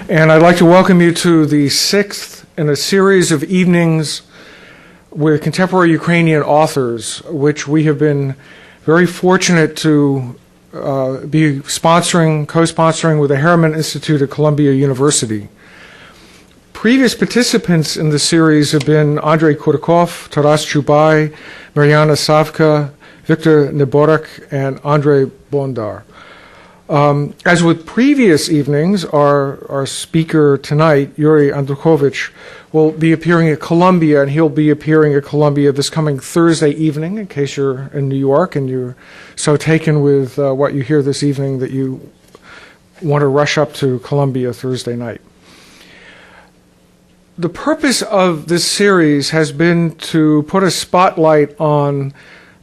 And I'd like to welcome you to the sixth in a series of evenings with contemporary Ukrainian authors, which we have been very fortunate to be co-sponsoring with the Harriman Institute at Columbia University. Previous participants in the series have been Andrei Kurkov, Taras Chubai, Mariana Savka, Viktor Neborek, and Andrei Bondar. As with previous evenings, our speaker tonight, Yuri Andrukhovych, will be appearing at Columbia, and he'll be appearing at Columbia this coming Thursday evening, in case you're in New York and you're so taken with what you hear this evening that you want to rush up to Columbia Thursday night. The purpose of this series has been to put a spotlight on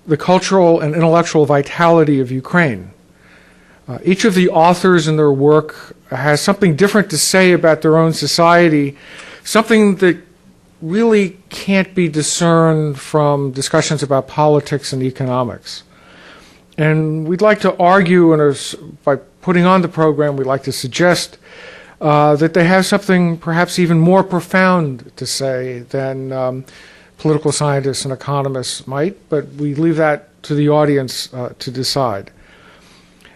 the cultural and intellectual vitality of Ukraine. Each of the authors in their work has something different to say about their own society, something that really can't be discerned from discussions about politics and economics. And we'd like to argue, by putting on the program, we'd like to suggest that they have something perhaps even more profound to say than political scientists and economists might, but we leave that to the audience to decide.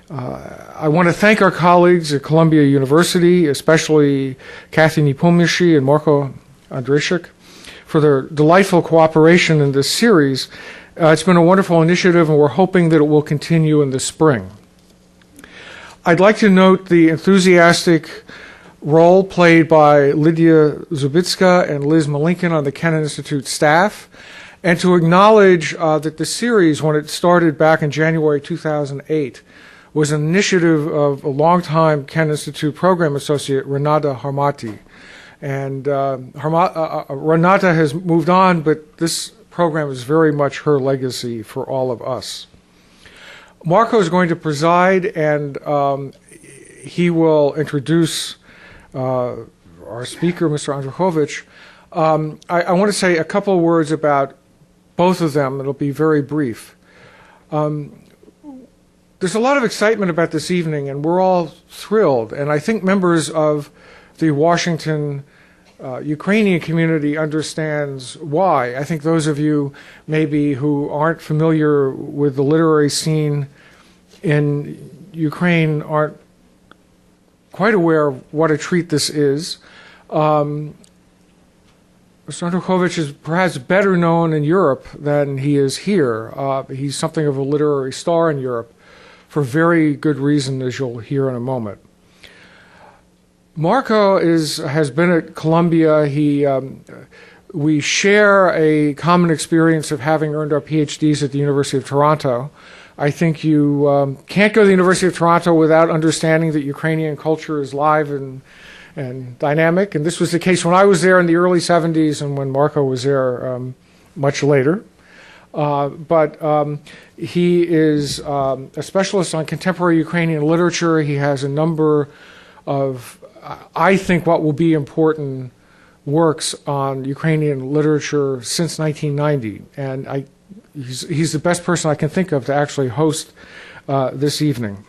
I want to thank our colleagues at Columbia University, especially Kathy Nepomushi and Marko Andrejczyk, for their delightful cooperation in this series. It's been a wonderful initiative, and we're hoping that it will continue in the spring. I'd like to note the enthusiastic role played by Lydia Zubitska and Liz Malinkin on the Kennan Institute staff, and to acknowledge that the series, when it started back in January 2008, was an initiative of a longtime Kennan Institute program associate, Renata Harmati. And Renata has moved on, but this program is very much her legacy for all of us. Marko is going to preside, and he will introduce our speaker, Mr. Andrukhovych. I want to say a couple of words about both of them. It'll be very brief. There's a lot of excitement about this evening, and we're all thrilled. And I think members of the Washington Ukrainian community understands why. I think those of you maybe who aren't familiar with the literary scene in Ukraine aren't quite aware of what a treat this is. Mr. Andrukhovych is perhaps better known in Europe than he is here. He's something of a literary star in Europe, for very good reason, as you'll hear in a moment. Marko has been at Columbia. We share a common experience of having earned our PhDs at the University of Toronto. I think you can't go to the University of Toronto without understanding that Ukrainian culture is live and dynamic. And this was the case when I was there in the early 70s and when Marko was there much later. But he is a specialist on contemporary Ukrainian literature. He has a number of, I think, what will be important works on Ukrainian literature since 1990. And he's the best person I can think of to actually host this evening.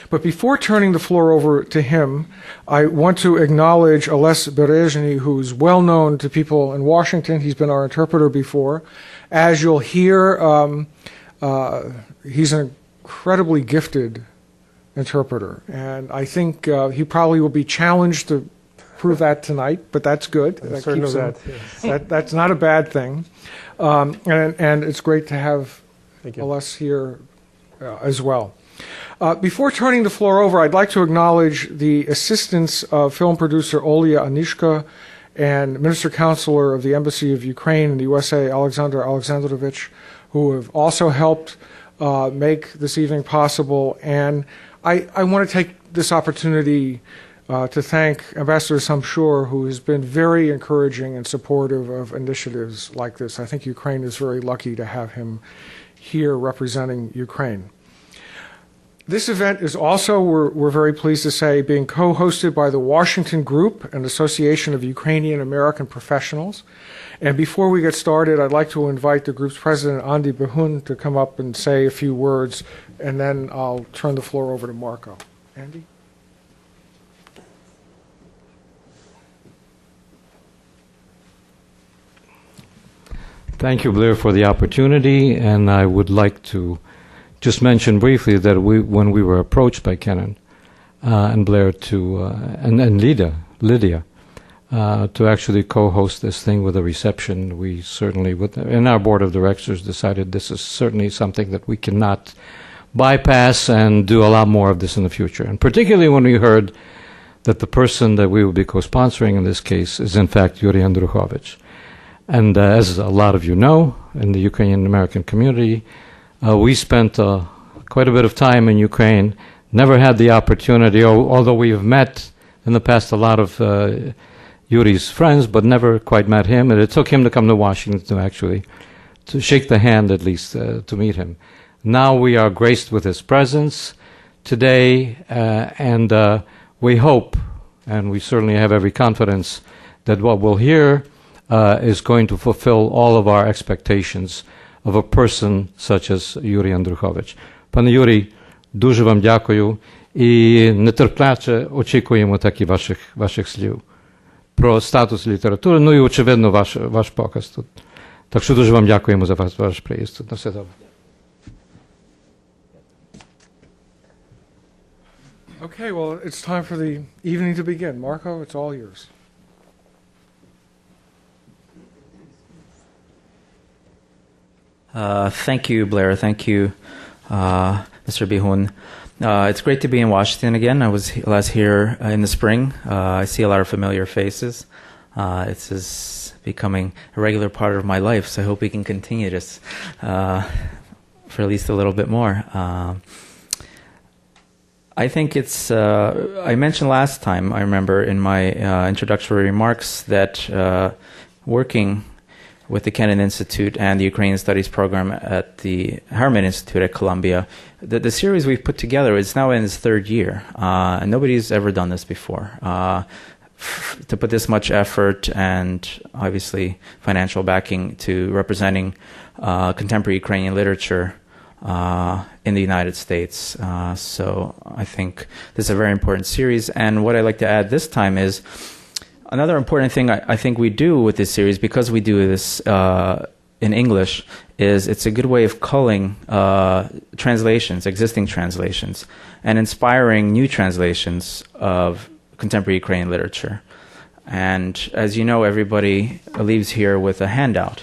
But before turning the floor over to him, I want to acknowledge Ales Berezhny, who's well known to people in Washington. He's been our interpreter before. As you'll hear, he's an incredibly gifted interpreter, and I think he probably will be challenged to prove that tonight, but that's good. That's not a bad thing, and it's great to have Ales here as well. Before turning the floor over, I'd like to acknowledge the assistance of film producer Olia Anishka and Minister Counselor of the Embassy of Ukraine in the USA, Alexander Alexandrovich, who have also helped make this evening possible. And I want to take this opportunity to thank Ambassador Samshur, who has been very encouraging and supportive of initiatives like this. I think Ukraine is very lucky to have him here representing Ukraine. This event is also, we're very pleased to say, being co-hosted by the Washington Group, an association of Ukrainian American professionals. And before we get started, I'd like to invite the group's president, Andy Behun, to come up and say a few words, and then I'll turn the floor over to Marko. Andy? Thank you, Blair, for the opportunity, and I would like to just mention briefly that when we were approached by Kenan and Blair and Lydia, to actually co-host this thing with a reception, we certainly, in our board of directors, decided this is certainly something that we cannot bypass and do a lot more of this in the future. And particularly when we heard that the person that we will be co-sponsoring in this case is in fact Yuri Andrukhovych. And as a lot of you know, in the Ukrainian American community, we spent quite a bit of time in Ukraine, never had the opportunity, although we have met in the past a lot of Yuri's friends, but never quite met him. And it took him to come to Washington to shake the hand at least, to meet him. Now we are graced with his presence today, and we hope, and we certainly have every confidence, that what we'll hear is going to fulfill all of our expectations of a person such as Yuri Andrukhovych. Panie Yuri, дуже вам дякую і нетерпляче очікуємо таки ваших слів про статус літератури, ну і очевидно ваш показ тут. Так що дуже вам дякуємо за ваш приїзд тут. На все добре. Okay, well, it's time for the evening to begin. Marco, it's all yours. Thank you, Blair. Thank you, Mr. Bihun. It's great to be in Washington again. I was last here in the spring. I see a lot of familiar faces. This is becoming a regular part of my life, so I hope we can continue this for at least a little bit more. I think it's, I mentioned last time, I remember in my introductory remarks, that working with the Kenan Institute and the Ukrainian Studies program at the Harman Institute at Columbia, the series we've put together is now in its third year, and nobody's ever done this before. To put this much effort and obviously financial backing to representing contemporary Ukrainian literature in the United States. So I think this is a very important series. And what I'd like to add this time is another important thing I think we do with this series, because we do this in English, is it's a good way of culling translations, existing translations, and inspiring new translations of contemporary Ukrainian literature. And as you know, everybody leaves here with a handout,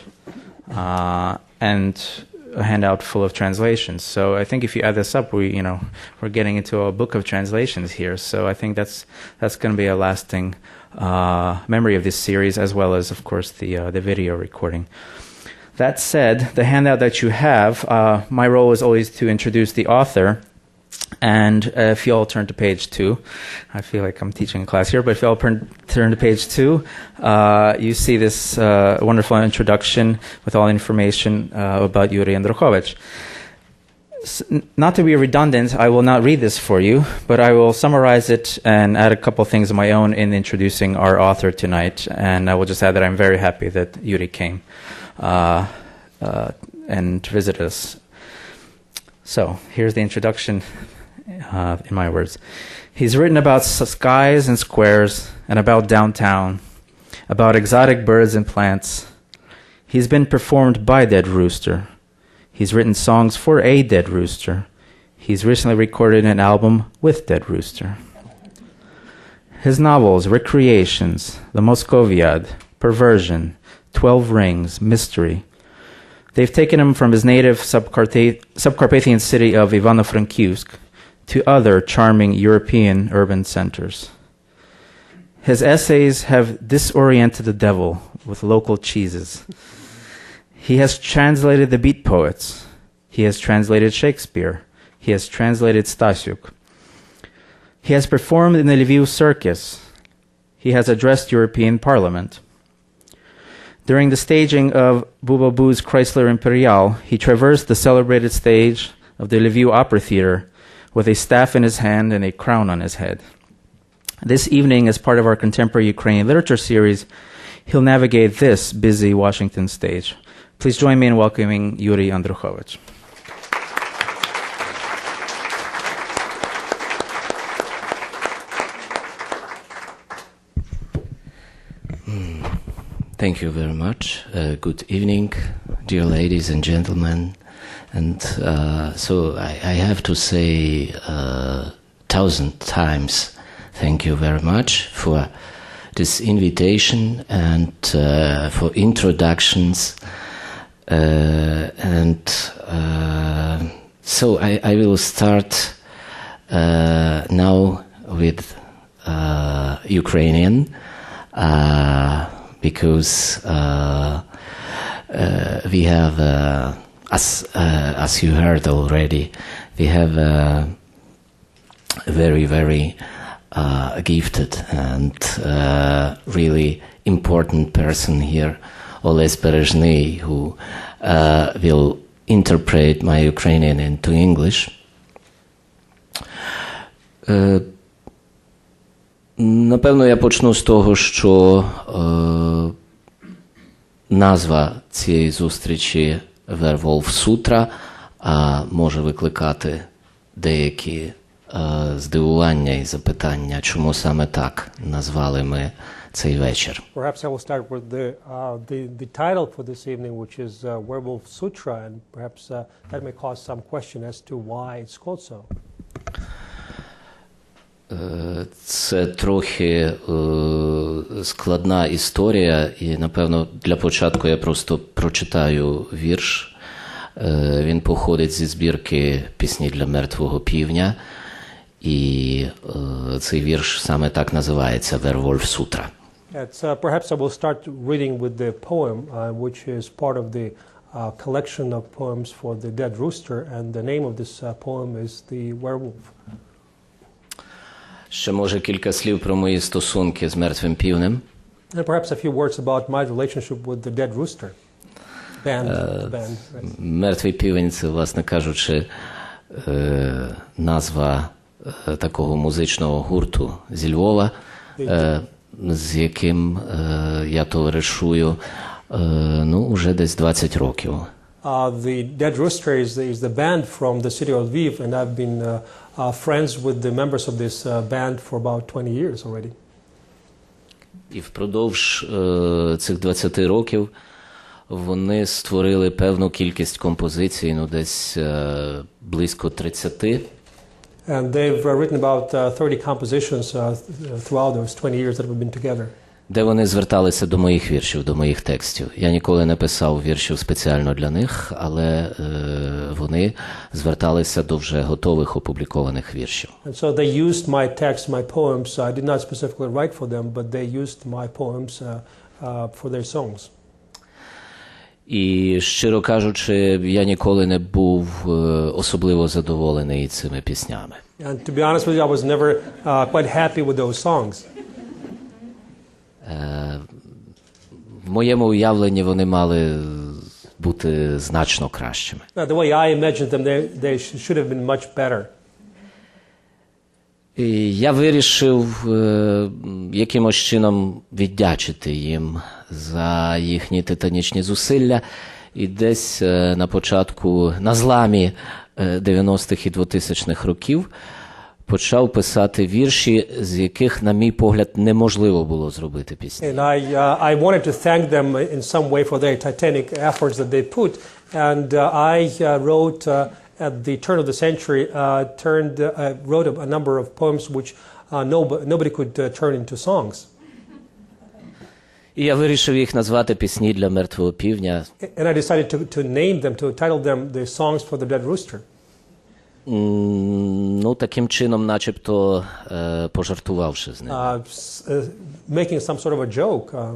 and a handout full of translations. So I think if you add this up, we're getting into a book of translations here. So I think that's going to be a lasting memory of this series, as well as, of course, the video recording. That said, the handout that you have, my role is always to introduce the author. And if you all turn to page 2, I feel like I'm teaching a class here, but if you all turn to page 2, you see this wonderful introduction with all information about Yuri Andrukhovych. Not to be redundant, I will not read this for you, but I will summarize it and add a couple things of my own in introducing our author tonight. And I will just add that I'm very happy that Yuri came and visited us. So here's the introduction. In my words, he's written about skies and squares and about downtown, about exotic birds and plants. He's been performed by Dead Rooster. He's written songs for a Dead Rooster. He's recently recorded an album with Dead Rooster. His novels, Recreations, The Moscoviad, Perversion, 12 Rings, Mystery, they've taken him from his native Subcarpathian city of Ivano-Frankivsk to other charming European urban centers. His essays have disoriented the devil with local cheeses. He has translated the beat poets. He has translated Shakespeare. He has translated Stasiuk. He has performed in the Lviv circus. He has addressed European Parliament. During the staging of Bubabu's Chrysler Imperial, he traversed the celebrated stage of the Lviv Opera Theater with a staff in his hand and a crown on his head. This evening, as part of our contemporary Ukrainian literature series, he'll navigate this busy Washington stage. Please join me in welcoming Yuri Andrukhovych. Thank you very much. Good evening, dear ladies and gentlemen. And so I have to say 1,000 times thank you very much for this invitation and for introductions. So I will start now with Ukrainian because we have, as you heard already, we have a very, very gifted and really important person here, Oles Berezhny, who will interpret my Ukrainian into English. Напевно, я почну з того, що назва цієї зустрічі Werwolf Sutra може викликати деякі здивування і запитання, чому саме так назвали ми цей вечір. Perhaps I will start with the title for this evening, which is Werwolf Sutra, and perhaps that may cause some question as to why it's called so. Це трохи складна історія, і, напевно, для початку я просто прочитаю вірш. Він походить зі збірки «Пісні для мертвого півня», і цей вірш саме так називається «Werwolf Sutra». Perhaps I will start reading with the poem, which is part of the collection of poems for the dead rooster, and the name of this poem is The Werewolf. Ще, може, кілька слів про мої стосунки з мертвим півнем. And perhaps a few words about my relationship with the dead rooster. Band. Мертвий півень – це, власне кажучи, назва такого музичного гурту зі Львова, з яким я товаришую, уже десь 20 років. The Dead Rooster is the band from the city of Lviv, and I've been friends with the members of this band for about 20 years already. І впродовж цих 20 років вони створили певну кількість композицій, десь близько 30. And they've written about 30 compositions throughout those 20 years that we've been together. Де вони зверталися до моїх віршів, до моїх текстів. Я ніколи не писав віршів спеціально для них, але вони зверталися до вже готових опублікованих віршів. And so they used my text, my poems. I did not specifically write for them, but they used my poems for their songs. І, щиро кажучи, я ніколи не був особливо задоволений цими піснями. And to be honest with you, I was never quite happy with those songs. В моєму уявленні вони мали бути значно кращими. The way I imagined them, they should have been much better. І я вирішив якимось чином віддячити їм за їхні титанічні зусилля. І десь на початку, на зламі 90-х і 2000-х років почав писати вірші, з яких, на мій погляд, неможливо було зробити пісні. And I wanted to thank them in some way for their titanic efforts that they put. And I wrote at the turn of the century, wrote a number of poems which nobody could turn into songs. І я вирішив їх назвати «Пісні для мертвого півня». And I decided to name them, to title them the songs for the dead rooster. Таким чином, начебто, пожартувавши з ними. Making some sort of a joke.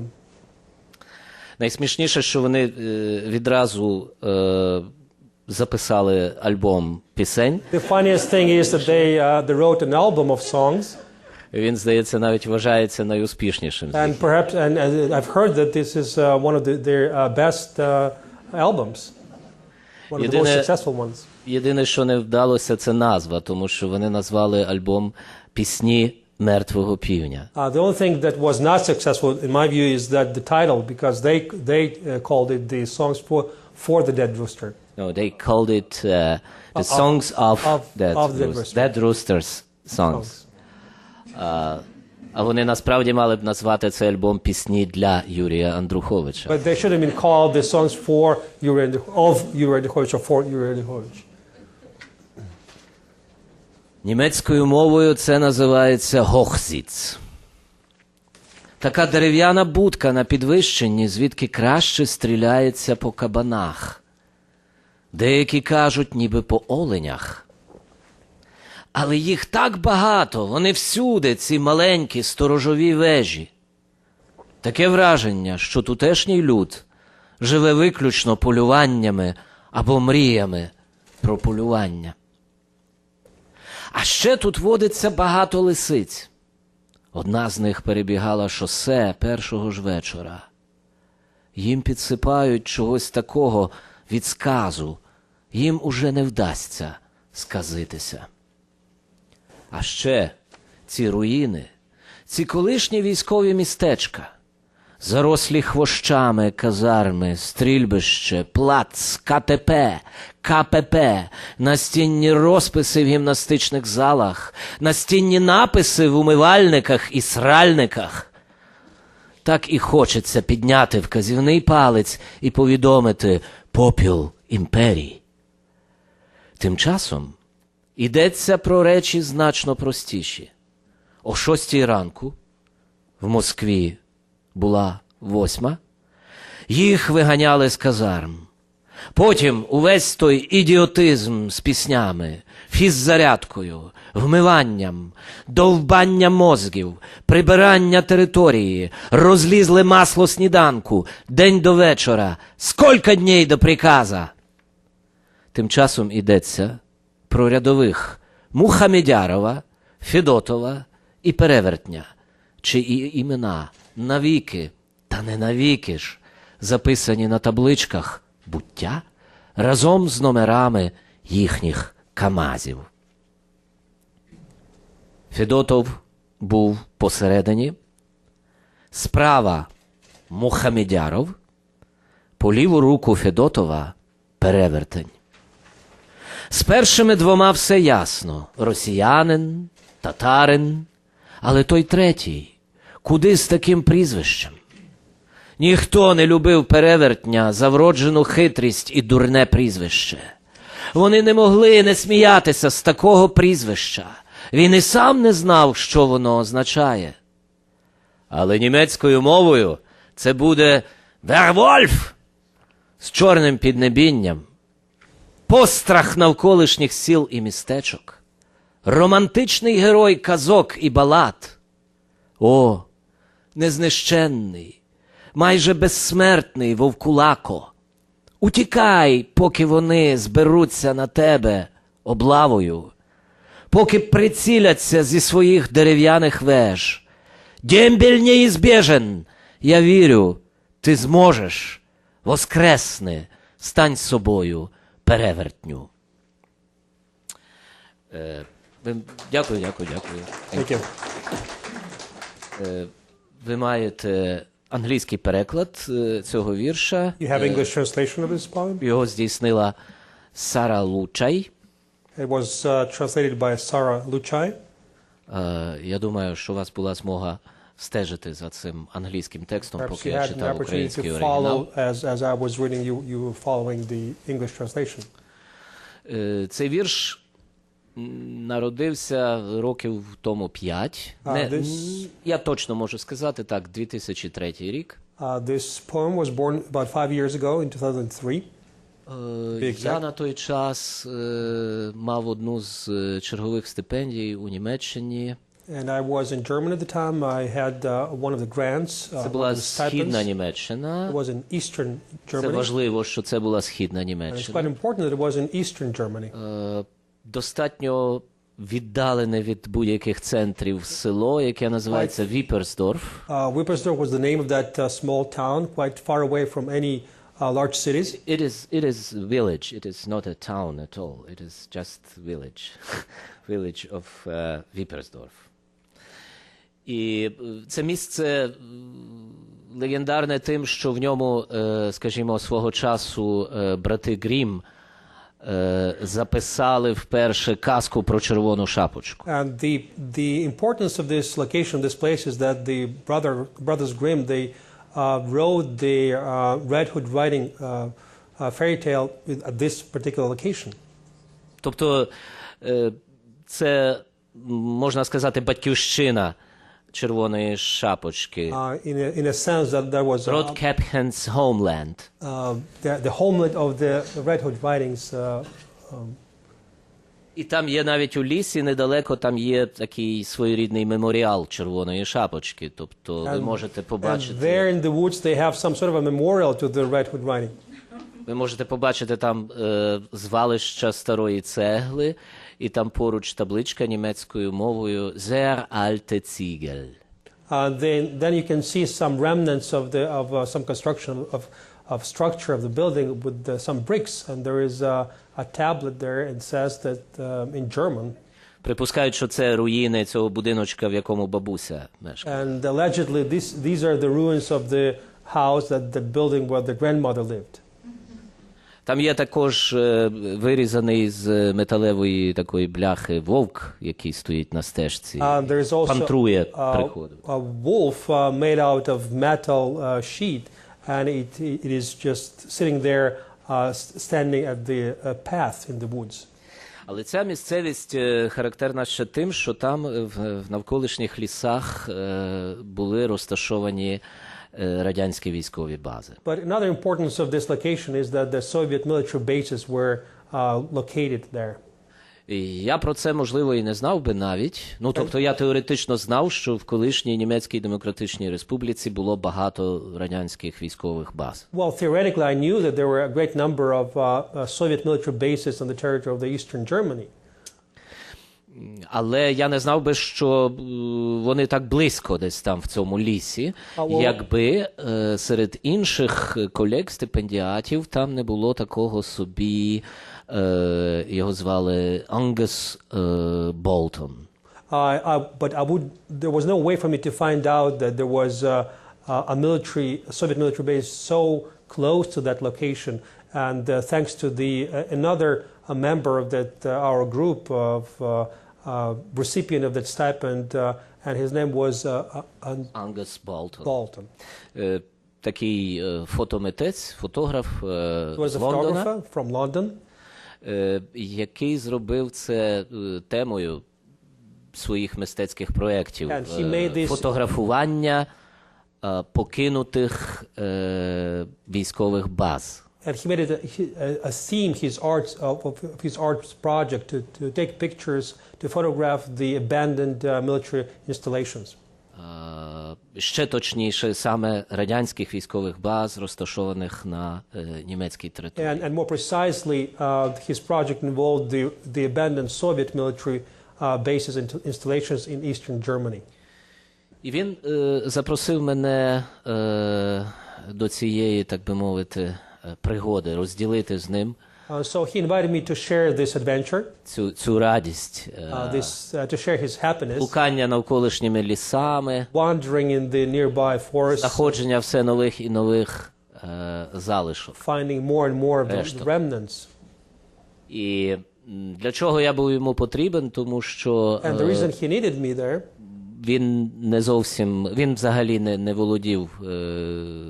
Найсмішніше, що вони відразу записали альбом пісень. The funniest thing is that they wrote an album of songs. Він, здається, навіть вважається найуспішнішим. And perhaps, and I've heard that this is one of their best albums. One of the most successful ones. Єдине, що не вдалося, це назва, тому що вони назвали альбом «Пісні мертвого півня». The only thing that was not successful, in my view, is that the title, because they called it the songs for the dead rooster. No, they called it the songs of dead roosters songs. А вони насправді мали б назвати цей альбом «Пісні для Юрія Андруховича». But they should have been called the songs for Yuri of Yuri Andrukhovych or for Yuri Andrukhovych. Німецькою мовою це називається «Hochsitz». Така дерев'яна будка на підвищенні, звідки краще стріляється по кабанах. Деякі кажуть, ніби по оленях. Але їх так багато, вони всюди, ці маленькі сторожові вежі. Таке враження, що тутешній люд живе виключно полюваннями або мріями про полювання. А ще тут водиться багато лисиць. Одна з них перебігала шосе першого ж вечора. Їм підсипають чогось такого від сказу. Їм уже не вдасться сказитися. А ще ці руїни, ці колишні військові містечка, зарослі хвощами казарми, стрільбище, плац, КТП, КПП, настінні розписи в гімнастичних залах, настінні написи в умивальниках і сральниках. Так і хочеться підняти вказівний палець і повідомити «попіл імперії». Тим часом йдеться про речі значно простіші. О 6 ранку в Москві була 8, їх виганяли з казарм. Потім увесь той ідіотизм з піснями, фіззарядкою, вмиванням, довбання мозгів, прибирання території, розлізли масло сніданку, день до вечора, скільки днів до приказа. Тим часом йдеться про рядових Мухамедярова, Федотова і Перевертня, чиї імена навіки, та не навіки ж, записані на табличках буття разом з номерами їхніх камазів. Федотов був посередині, справа Мухамедяров, по ліву руку Федотова Перевертень. З першими двома все ясно – росіянин, татарин, але той третій – куди з таким прізвищем? Ніхто не любив Перевертня за вроджену хитрість і дурне прізвище. Вони не могли не сміятися з такого прізвища. Він і сам не знав, що воно означає. Але німецькою мовою це буде «Werwolf» з чорним піднебінням, пострах навколишніх сіл і містечок, романтичний герой казок і балад. О, незнищенний, майже безсмертний вовкулако, утікай, поки вони зберуться на тебе облавою, поки приціляться зі своїх дерев'яних веж. Дембель неізбежен, я вірю, ти зможеш, воскресни, стань собою, Перевертню. Дякую. Thank you. Ви маєте англійський переклад цього вірша. You have English translation of this poem? Його здійснила Сара Лучай. It was translated by Sarah Luchai. Я думаю, що у вас була змога стежити за цим англійським текстом, Perhaps поки you я had an читав opportunity український to оригінал. follow, as I was reading, you were following the English translation. Цей вірш народився років тому 5. Я точно можу сказати так, 2003 рік. This poem was born about 5 years ago, in 2003. Я на той час мав одну з чергових стипендій у Німеччині. And I was in Germany at the time. I had one of the grants. Це була східна Німеччина. It was in Eastern Це Germany. важливо, що це була східна And it's Німеччина. quite important that it was in Eastern Germany. Достатньо віддалене від будь-яких центрів село, яке називається Віперсдорф. Wippersdorf was the name of that small town, quite far away from any large cities. It is village. It is not a town at all. It is just village. Village of Віперсдорф. І це місце легендарне тим, що в ньому, скажімо, свого часу брати Грім записали вперше казку про червону шапочку. And the importance of this location, this place, is that the brothers Grimm, they wrote the Red Hood Riding fairy tale at this particular location. Тобто це, можна сказати, батьківщина червоної шапочки. In a sense that there was Rod Caphan's homeland. The homeland of the Red Hood Ridings. І там є навіть у лісі недалеко, там є такий своєрідний меморіал червоної шапочки. Тобто ви можете побачити... And there in the woods they have some sort of a memorial to the Red Hood Riding. Ви можете побачити там звалища старої цегли, і там поруч табличка німецькою мовою «Sehr alte Ziegel». Then you can see some remnants of some construction of structure of the building with some bricks, and there is a tablet there and says that in German. Припускають, що це руїни цього будиночка, в якому бабуся мешкає. And allegedly these are the ruins of the house, the building where the grandmother lived. Там є також вирізаний з металевої такої бляхи вовк, який стоїть на стежці, пантрує приходу. A wolf made out of metal sheet, and it is just sitting there, standing at the path in the woods. Але ця місцевість характерна ще тим, що там в навколишніх лісах були розташовані радянські військові бази. But another importance of this location is that the Soviet military bases were located there. І я про це, можливо, і не знав би навіть. Ну, тобто я теоретично знав, що в колишній Німецькій Демократичній Республіці було багато радянських військових баз. Well, theoretically I knew that there were a great number of Soviet military bases on the territory of the Eastern Germany. Але я не знав би, що вони так близько десь там в цьому лісі, якби серед інших колег-стипендіатів там не було такого собі, його звали Ангус Болтон. But there was no way for me to find out that there was a Soviet military base so close to that location, and thanks to another member of our group of recipient of that stipend, and his name was Angus Bolton. Такий фотометець, фотограф з Лондона, from London, який зробив це темою своїх мистецьких проєктів. Фотографування покинутих військових баз. And he made it a theme, of his arts project, to take pictures, to photograph the abandoned military installations. Ще точніше, саме радянських військових баз, розташованих на німецькій території. And more precisely, his project involved the abandoned Soviet military bases and installations in Eastern Germany. І він запросив мене до цієї, так би мовити, пригоди, розділити з ним So he invited me to share this adventure, цю радість, to share his happiness, блукання навколишніми лісами, wandering in the nearby forests, знаходження все нових і нових залишок, finding more and more of the remnants. І для чого я був йому потрібен? Тому що And the reason he needed me there, він взагалі не володів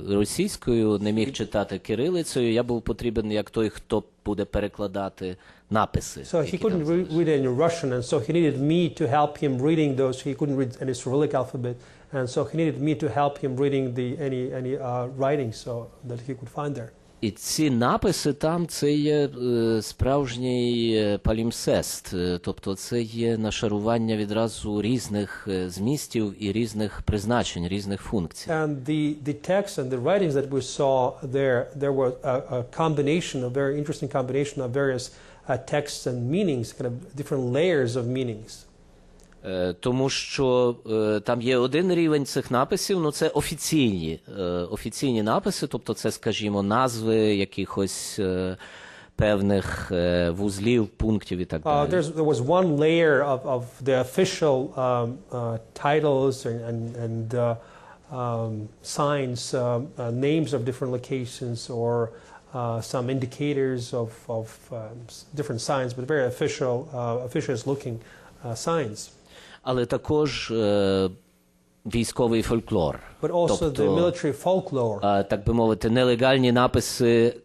російською, не міг читати кирилицею. Я був потрібен як той, хто буде перекладати написи. So he couldn't read any Russian, and so he needed me to help him reading those. He couldn't read any Cyrillic alphabet, and so he needed me to help him reading any writing so that he could find there. І ці написи там, це є справжній палімсест, тобто це є нашарування відразу різних змістів і різних призначень, різних функцій. And the text and the writings that we saw there was a combination, a very interesting combination of various texts and meanings, kind of different layers of meanings. Тому що там є один рівень цих написів, ну це офіційні написи, тобто це, скажімо, назви якихось певних вузлів, пунктів і так далі. There was one layer of the official titles and signs, names of different locations or some indicators of different signs, but very officious-looking signs. Але також військовий фольклор. But also the military folklore. Так би мовити, нелегальні написи,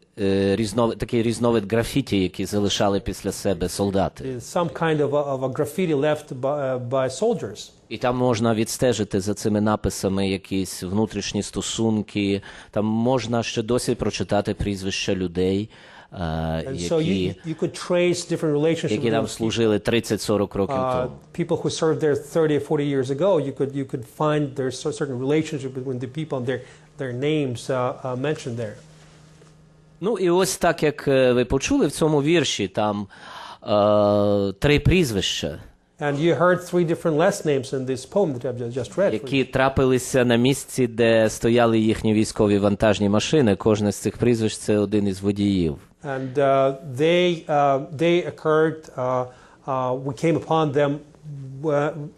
такий різновид графіті, які залишали після себе солдати. Some kind of a graffiti left by soldiers. І там можна відстежити за цими написами якісь внутрішні стосунки, там можна ще досі прочитати прізвища людей, які там служили 30-40 років тому. People who served there 30 or 40 years ago, you could find there's a certain relationship between the people and their names mentioned there. Ну і ось так, як ви почули в цьому вірші, там 3 прізвища. And you heard 3 different last names in this poem that I've just read. Які трапилися на місці, де стояли їхні військові вантажні машини. Кожне з цих прізвищ – це один із водіїв. And they occurred, we came upon them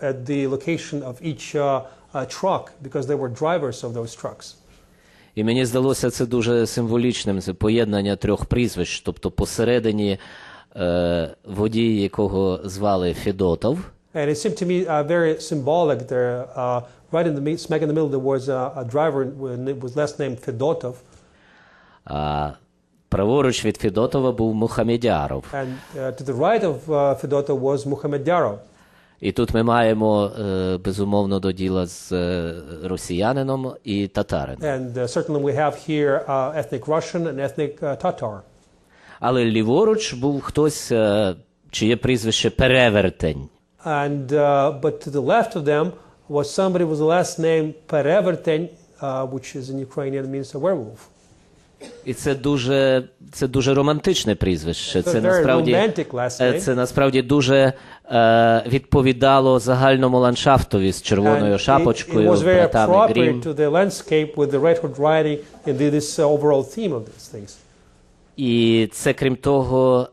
at the location of each truck, because they were drivers of those trucks. І мені здалося це дуже символічним, це поєднання 3 прізвищ, тобто посередині водій, якого звали Федотов. And it seemed to me very symbolic there, right in the smack in the middle there was a driver with last name Fedotov. Праворуч від Федотова був Мухамедяров. And to the right of Fedotov was Muhammedyarov. І тут ми маємо, безумовно, до діла з росіянином і татарином. And certainly we have here ethnic Russian and ethnic Tatar. Але ліворуч був хтось, чиє прізвище Перевертень. And but to the left of them was somebody with the last name Pereverteny, which is in Ukrainian means a werewolf. І це дуже романтичне прізвище. Це насправді дуже відповідало загальному ландшафтові з червоною шапочкою, братами Грім. І це, крім того,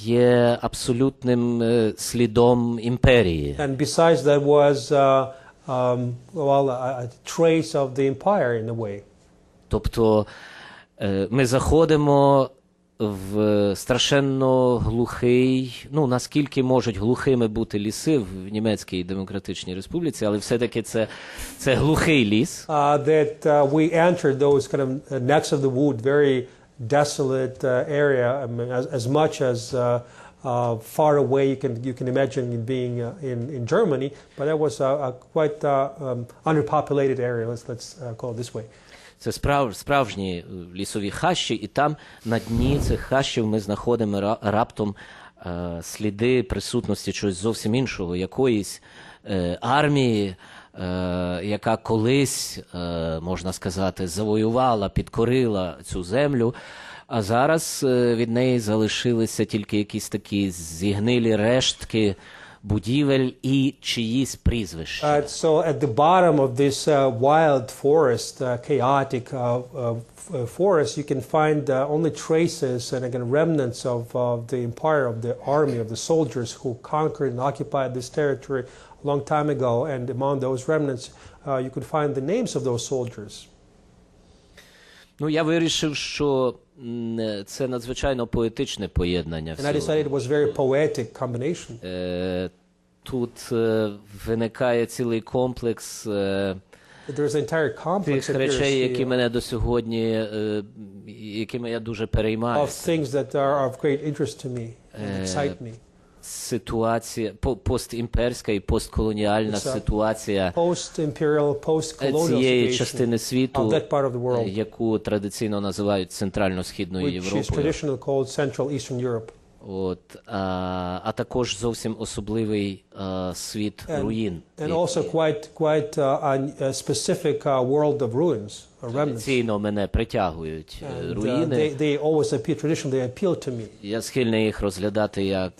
є абсолютним слідом імперії. And besides that was a trace of the empire in a way. Тобто ми заходимо в страшенно глухий, ну, наскільки можуть глухими бути ліси в Німецькій Демократичній Республіці, але все-таки це глухий ліс. That we entered those kind of necks of the wood, very desolate area, as much as far away you can imagine being in Germany, but that was a quite underpopulated area, let's call it this way. Це справжні лісові хащі, і там на дні цих хащів ми знаходимо раптом сліди присутності чогось зовсім іншого, якоїсь армії, яка колись, можна сказати, завоювала, підкорила цю землю, а зараз від неї залишилися тільки якісь такі зігнилі рештки будівель і чиїсь прізвища. So at the bottom of this wild forest, chaotic forest, you can find only traces and again remnants of the empire, of the army, of the soldiers who conquered and occupied this territory a long time ago. And among those remnants, you could find the names of those soldiers. Ну, я вирішив, що це надзвичайно поетичне поєднання всього. And I decided it was a very poetic combination. Тут виникає цілий комплекс тих речей, які мене до сьогодні, якими я дуже переймаюся. Of things that are of great interest to me and excite me. Ситуація, постімперська і постколоніальна ситуація цієї частини світу, яку традиційно називають Центрально-Східною Європою. От, а також зовсім особливий світ руїн. Традиційно мене притягують руїни. Я схильний їх розглядати як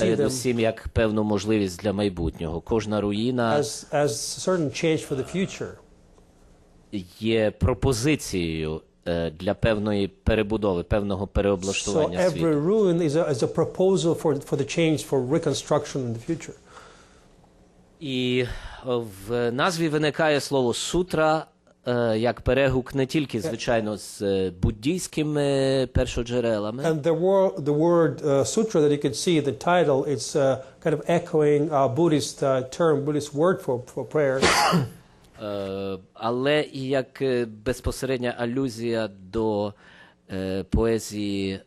передусім як певну можливість для майбутнього. Кожна руїна є пропозицією для певної перебудови, певного переоблаштування світу. So every ruin is a proposal for the change, for reconstruction in the future. І в назві виникає слово сутра, як перегук не тільки, звичайно, з буддійськими першоджерелами. And the word sutra that you can see, the title, it's kind of echoing a Buddhist term, Buddhist word for prayer. Але і як безпосередня алюзія до поезії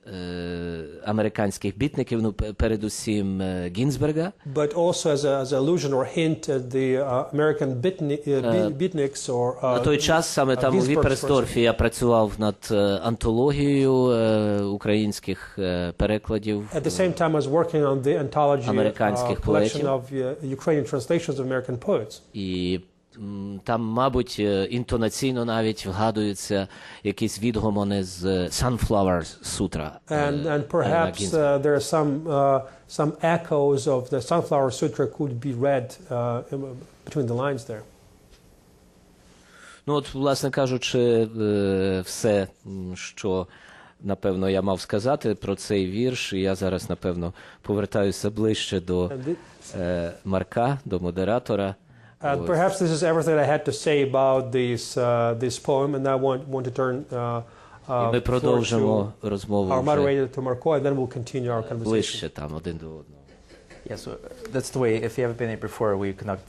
американських бітників, ну, передусім Гінзберга. But also as an allusion or hint at the American beatniks or На той час саме там у Віперсдорфі я працював над антологією українських перекладів. At the same time I was working on the anthology американських collection поетів. of Ukrainian translations of American poets. І там, мабуть, інтонаційно навіть вгадуються якісь відгомони з Sunflower Sutra. And perhaps there are some echoes of the Sunflower Sutra could be read between the lines there. Ну от, власне кажучи, все, що, напевно, я мав сказати про цей вірш, і я зараз, напевно, повертаюся ближче до Марка, до модератора. And perhaps this is everything I had to say about this poem, and I want to turn Ми продовжимо розмову our moderator to Marco, and then we'll continue our conversation. ближче там один до одного. Yeah, so that's the way, if you haven't been here before, we conduct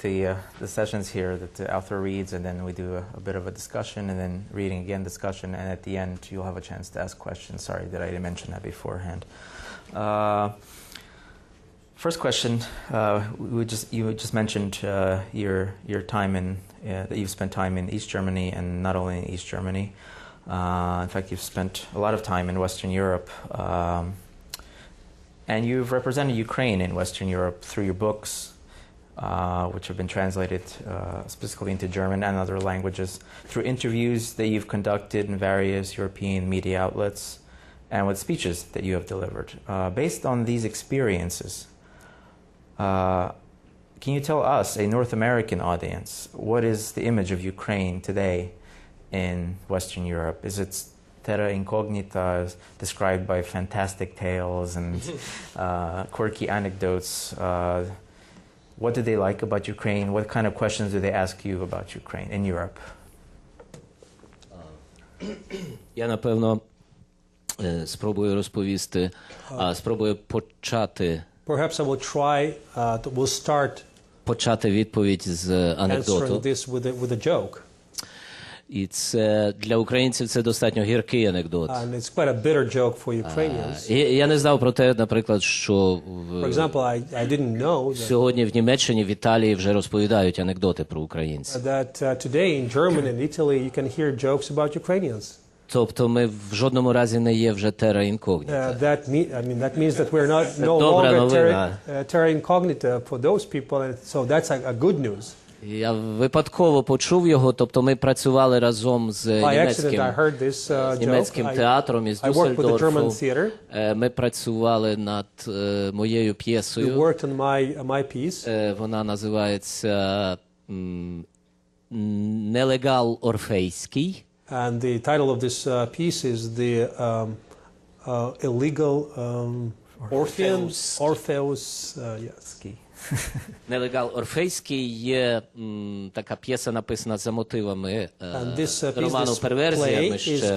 the sessions here that the author reads, and then we do a bit of a discussion, and then reading again, discussion, and at the end you'll have a chance to ask questions. Sorry that I didn't mention that beforehand. First question, you just mentioned your time in that you've spent time in East Germany, and not only in East Germany. In fact, you've spent a lot of time in Western Europe, and you've represented Ukraine in Western Europe through your books, which have been translated specifically into German and other languages, through interviews that you've conducted in various European media outlets, and with speeches that you have delivered. Based on these experiences, can you tell us, a North American audience, what is the image of Ukraine today in Western Europe? Is it terra incognita, described by fantastic tales and quirky anecdotes? What do they like about Ukraine? What kind of questions do they ask you about Ukraine in Europe? Я, напевно, спробую розповісти, спробую почати Perhaps I will try, we'll start почати відповідь з анекдоту. answering this with a joke. І це для українців це достатньо гіркий анекдот. And it's quite a bitter joke for Ukrainians. Я не знав про те, наприклад, що For example, I didn't know сьогодні в Німеччині, в Італії вже розповідають анекдоти про українців. that today in Germany and Italy you can hear jokes about Ukrainians. Тобто ми в жодному разі не є вже терра інкогніта. That means that we're no longer terra incognita for those people, and so that's a good news. Я випадково почув його, тобто ми працювали разом з німецьким театром із Дюссельдорфу. Ми працювали над моєю п'єсою. Вона називається «Нелегал Орфейський». And the title of this piece is the illegal Orpheus. Yes. Нелегал Орфейський є така п'єса, написана за мотивами роману «Перверзія». Ми ще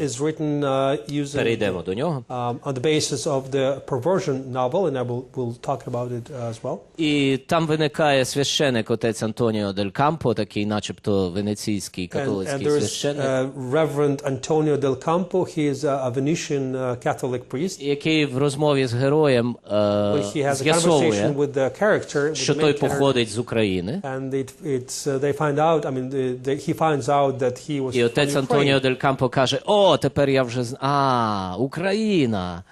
перейдемо до нього. On the basis of the perversion novel, and I will talk about it as well. І там виникає священик, отець Антоніо дель Кампо, такий начебто венеційський католицький священик. Reverend Antonio del Campo, he is a Venetian Catholic priest. Який в розмові з героєм з'ясовує, що той походить з України. І отець Антоніо дель Кампо каже: «О, тепер я вже Україна!»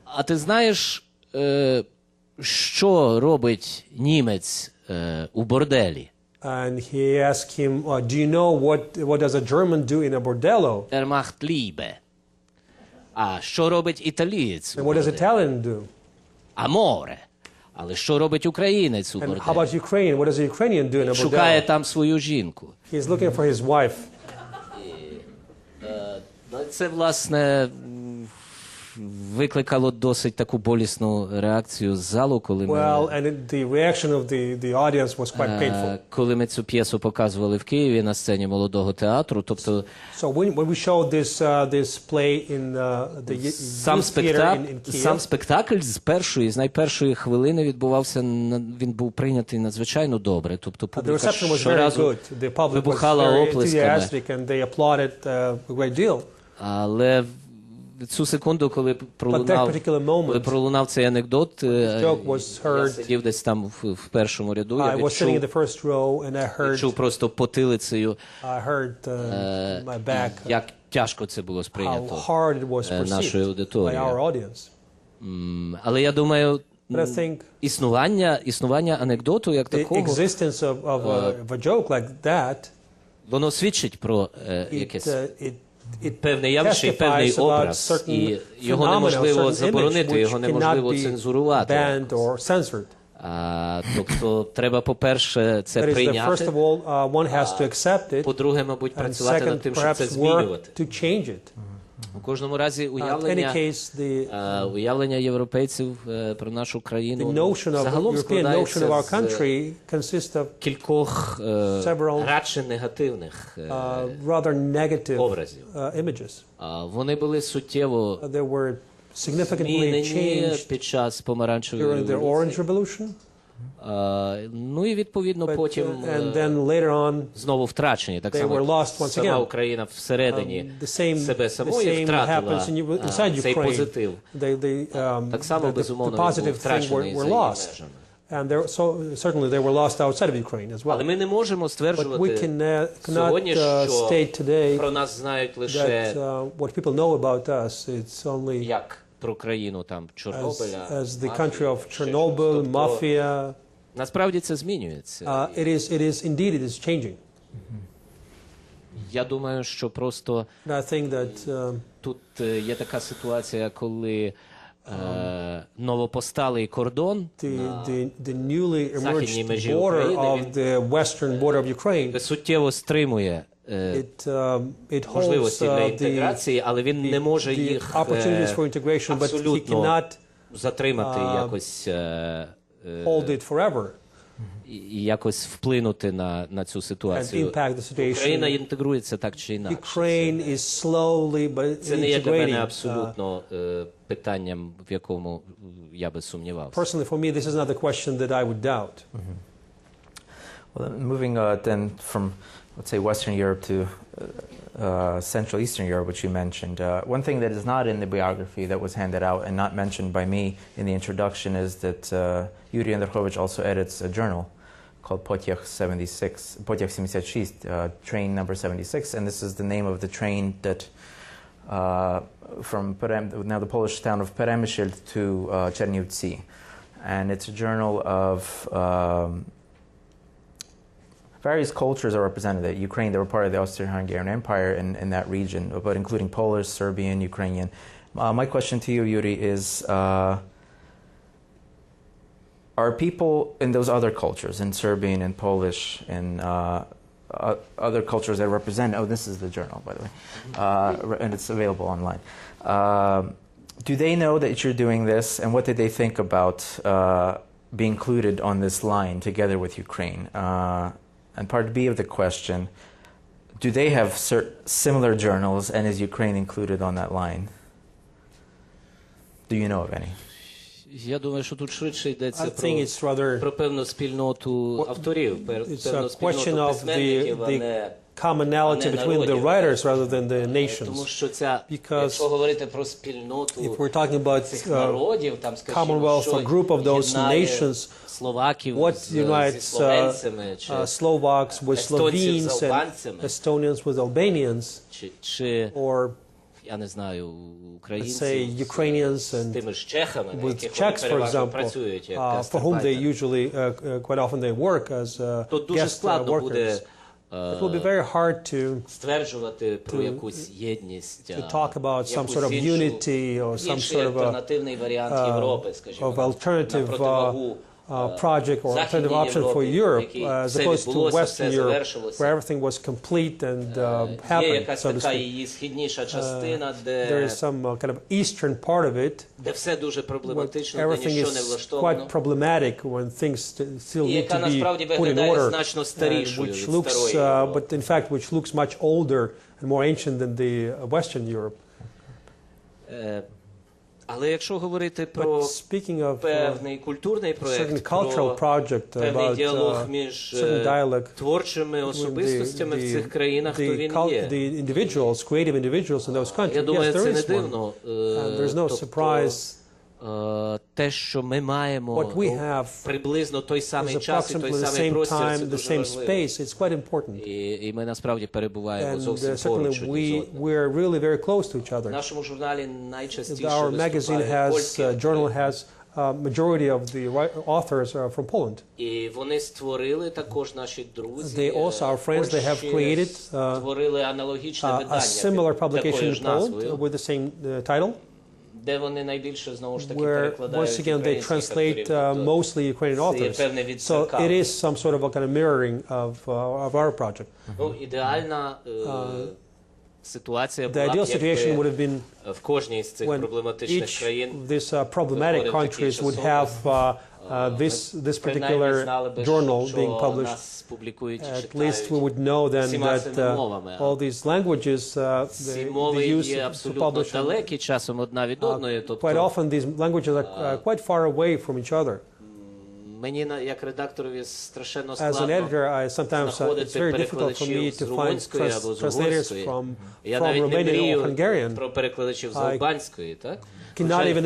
А ти знаєш, що робить німець у борделі? And he asked him, do you know what does a German do in a bordello? Macht Liebe. А що робить італієць? And what does Italian do? Аморе. Але що робить українець у борделі? How about Ukraine? What does a Ukrainian do in a bordello? Шукає там свою жінку. He's looking for his wife. Це, власне, викликало досить таку болісну реакцію з залу, коли Well, and the reaction of the audience was quite painful. коли ми цю п'єсу показували в Києві на сцені Молодого театру. Тобто So when we showed this play in the youth theater in Kyiv, сам спектакль з найпершої хвилини відбувався, він був прийнятий надзвичайно добре. Тобто the публіка reception was very щоразу good. The public was вибухала very оплесками. enthusiastic and they applauded a great deal. Але в цю секунду, коли пролунав цей анекдот, я сидів десь там в першому ряду, я відчув просто потилицею, як тяжко це було сприйнято нашою аудиторією. Але я думаю, існування анекдоту як такого, воно свідчить про якесь певне явище і певний образ, і його неможливо заборонити, його неможливо цензурувати. Тобто треба, по-перше, це прийняти, а по-друге, мабуть, працювати над тим, щоб це змінювати. У кожному разі уявлення європейців про нашу країну загалом складається з кількох радше негативних образів. Вони були суттєво змінені під час помаранчевої революції. Ну і відповідно потім знову втрачені. Так само сама Україна всередині себе самої втратила цей позитив. Так само, безумовно, він був втрачений за її межами. Certainly they were lost outside of Ukraine as well. Але ми не можемо стверджувати сьогодні, що про нас знають лише what people know about us, it's only як про країну там Чорнобиля, as the country of Chernobyl, mafia. Насправді це змінюється. It is changing. Я думаю, що просто тут є така ситуація, коли новопосталий кордон на західній межі України суттєво стримує можливості для інтеграції, але він не може їх абсолютно затримати, якось і якось вплинути на цю ситуацію. Україна інтегрується так чи інакше. Це не є для мене абсолютно питанням, в якому я би сумнівався. Personally, for me, this is not a question that I would doubt. Well, moving then from, let's say, Western Europe to Central Eastern Europe, which you mentioned. One thing that is not in the biography that was handed out and not mentioned by me in the introduction is that Yuri Andrukhovych also edits a journal called Potyekh 76, train number 76, and this is the name of the train that from now the Polish town of Peremyśl to Czernivtsi, and it's a journal of various cultures are represented. Ukraine, they were part of the Austro-Hungarian Empire in that region, but including Polish, Serbian, Ukrainian. My question to you, Yuri, is are people in those other cultures, in Serbian and Polish and other cultures that represent, this is the journal, by the way, and it's available online. Do they know that you're doing this, and what did they think about being included on this line together with Ukraine? And part B of the question, do they have similar journals, and is Ukraine included on that line? Do you know of any? Я думаю, що тут швидше йдеться про певну спільноту авторів, певну спільноту письменників, а не commonality between the writers rather than the nations. Тому що якщо говорити про спільноту цих народів, там, Commonwealth, a group of those nations, словаків what unites Slovaks with Slovenes and Estonians with Albanians, or я не знаю, українці say Ukrainians and тими ж чехами, with Czechs, for example, for whom they usually quite often they work as guest workers. It will be very hard to talk about some sort of unity or some sort of alternative project or alternative option for Europe, as opposed to Western Europe, where everything was complete and happened, so to speak. There is some kind of eastern part of it, where everything is quite problematic when things still need to be put in order, which looks, but in fact, which looks much older and more ancient than the Western Europe. Але якщо говорити про певний культурний проєкт, певний діалог між творчими особистостями в цих країнах, то він є. Я думаю, це не дивно. Те, що ми маємо приблизно той самий час і той самий простір, це дуже важливо. І ми насправді перебуваємо зовсім поруч один з одним. В нашому журналі найчастіше виступають majority of the authors are from Poland. І вони створили також наші друзі. They also our friends. They have created створили аналогічне видання a similar publication in Poland with the same title. Де вони найбільше знову ж таки where перекладають once again they translate mostly Ukrainian authors. So it is some sort of a kind of mirroring of our project. Ну, ідеальна ситуація була б, якби в кожній з цих проблематичних країн these problematic countries would have this particular journal being published. At least we would know then that all these languages they use to publish. Quite often these languages are quite far away from each other. Мені як редакторові страшенно складно it's very difficult for me to find translators from Romanian or Hungarian. Про перекладачів з албанської, так? Cannot even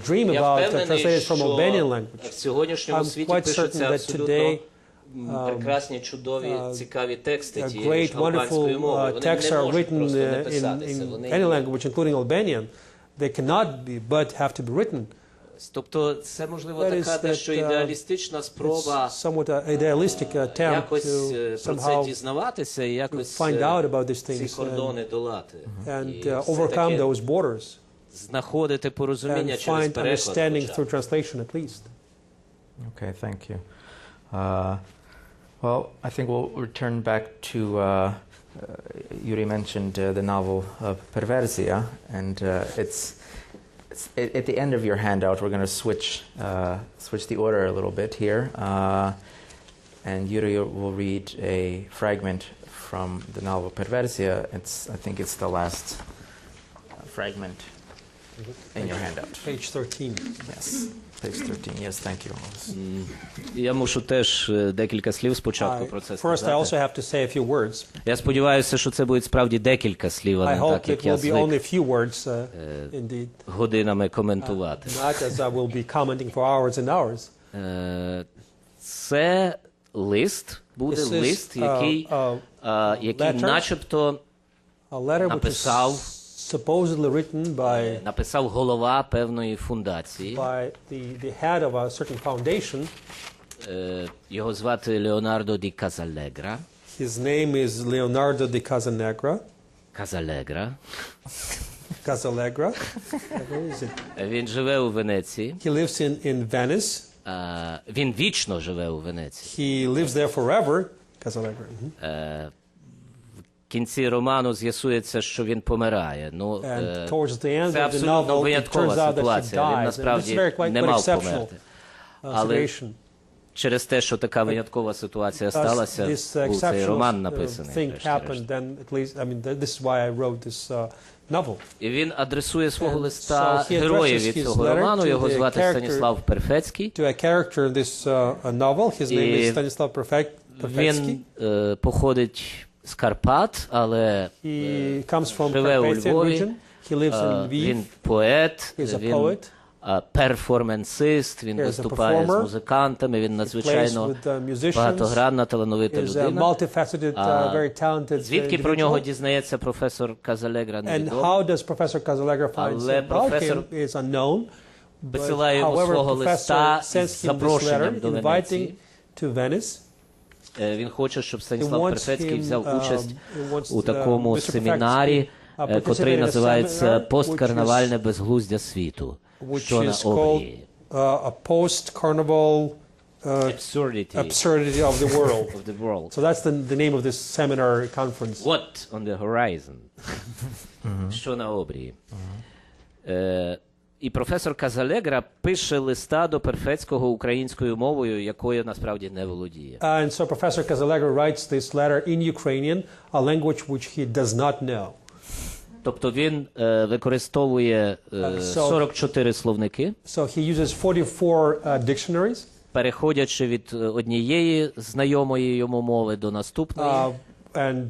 dream about translators from Albanian language. В сьогоднішньому світі пишуться абсолютно прекрасні, чудові, цікаві тексти тієї ж албанської мови. Вони не можуть просто не писатися. In any language, including Albanian, they cannot be, but have to be written. Тобто це, можливо, така дещо ідеалістична спроба якось про це дізнаватися і якось ці кордони долати. Знаходити порозуміння через переклад. Okay, thank you. Well, I think we'll return back to Yuri mentioned the novel Perversia, and it's at the end of your handout. We're going to switch the order a little bit here, and Yuri will read a fragment from the novel Perversia. I think it's the last fragment in your handout. Page 13. Yes. Page 13. Yes, thank you. Я мушу теж декілька слів спочатку про це сказати. First, I also have to say a few words. Я сподіваюся, що це будуть справді декілька слів, а не так, як я звик годинами коментувати. Not as I will be commenting for hours and hours. Це лист, буде лист, який начебто написав голова певної фундації. The head of a certain foundation. Його звати Leonardo di Casalegra. His name is Leonardo di Casalegra. Casalegra. Він живе у Венеції. He lives in Venice. Він вічно живе у Венеції. He lives there forever. Casalegra. В кінці роману з'ясується, що він помирає. Ну, це абсолютно виняткова ситуація. Він насправді не мав померти. Але через те, що така виняткова ситуація сталася, був цей роман написаний. І він адресує свого листа героєві цього роману, його звати Станіслав Перфецький. Він походить з Карпат, але живе у Львові. Він поет, він перформансист, він виступає з музикантами, він надзвичайно багатогранна, талановита людина. Звідки про нього дізнається професор Казалегра, невідомо. Але професор висилає йому свого листа із запрошенням до Венеції. Він хоче, щоб Станіслав Перфецький взяв участь у такому семінарі, котрий називається «Посткарнавальне безглуздя світу», що на обрії. a post-carnival absurdity of the world. of the world. So that's the name of this seminar conference. What on the horizon? Що на обрії? І професор Казалегра пише листа до Перфецького українською мовою, якою насправді не володіє. And so Professor Kazalegra writes this letter in Ukrainian, a language which he does not know. Тобто він використовує 44 словники, So he uses 44 dictionaries. переходячи від однієї знайомої йому мови до наступної. And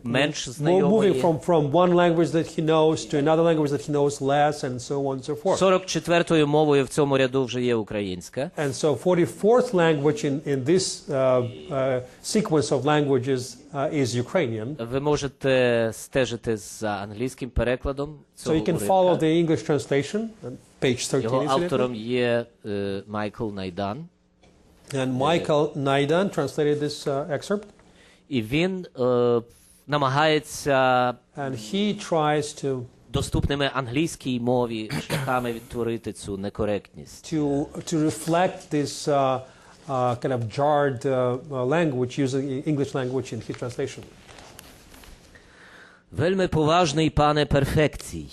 менш moving знайомої. from one language that he knows to another language that he knows less, and so on and so forth. 44-ю мовою в цьому ряду вже є українська. And so 44th language in this sequence of languages is Ukrainian. Ви можете стежити за англійським перекладом цього So you can уривка. follow the English translation, page 13. Його incidentally. автором є Майкл Найдан. And Michael Naidan translated this excerpt. І він намагається And he tries to доступними англійській мові шляхами відтворити цю некоректність. to reflect this kind of jarred language using English language in his translation. Вельми поважний пане Перфекцій,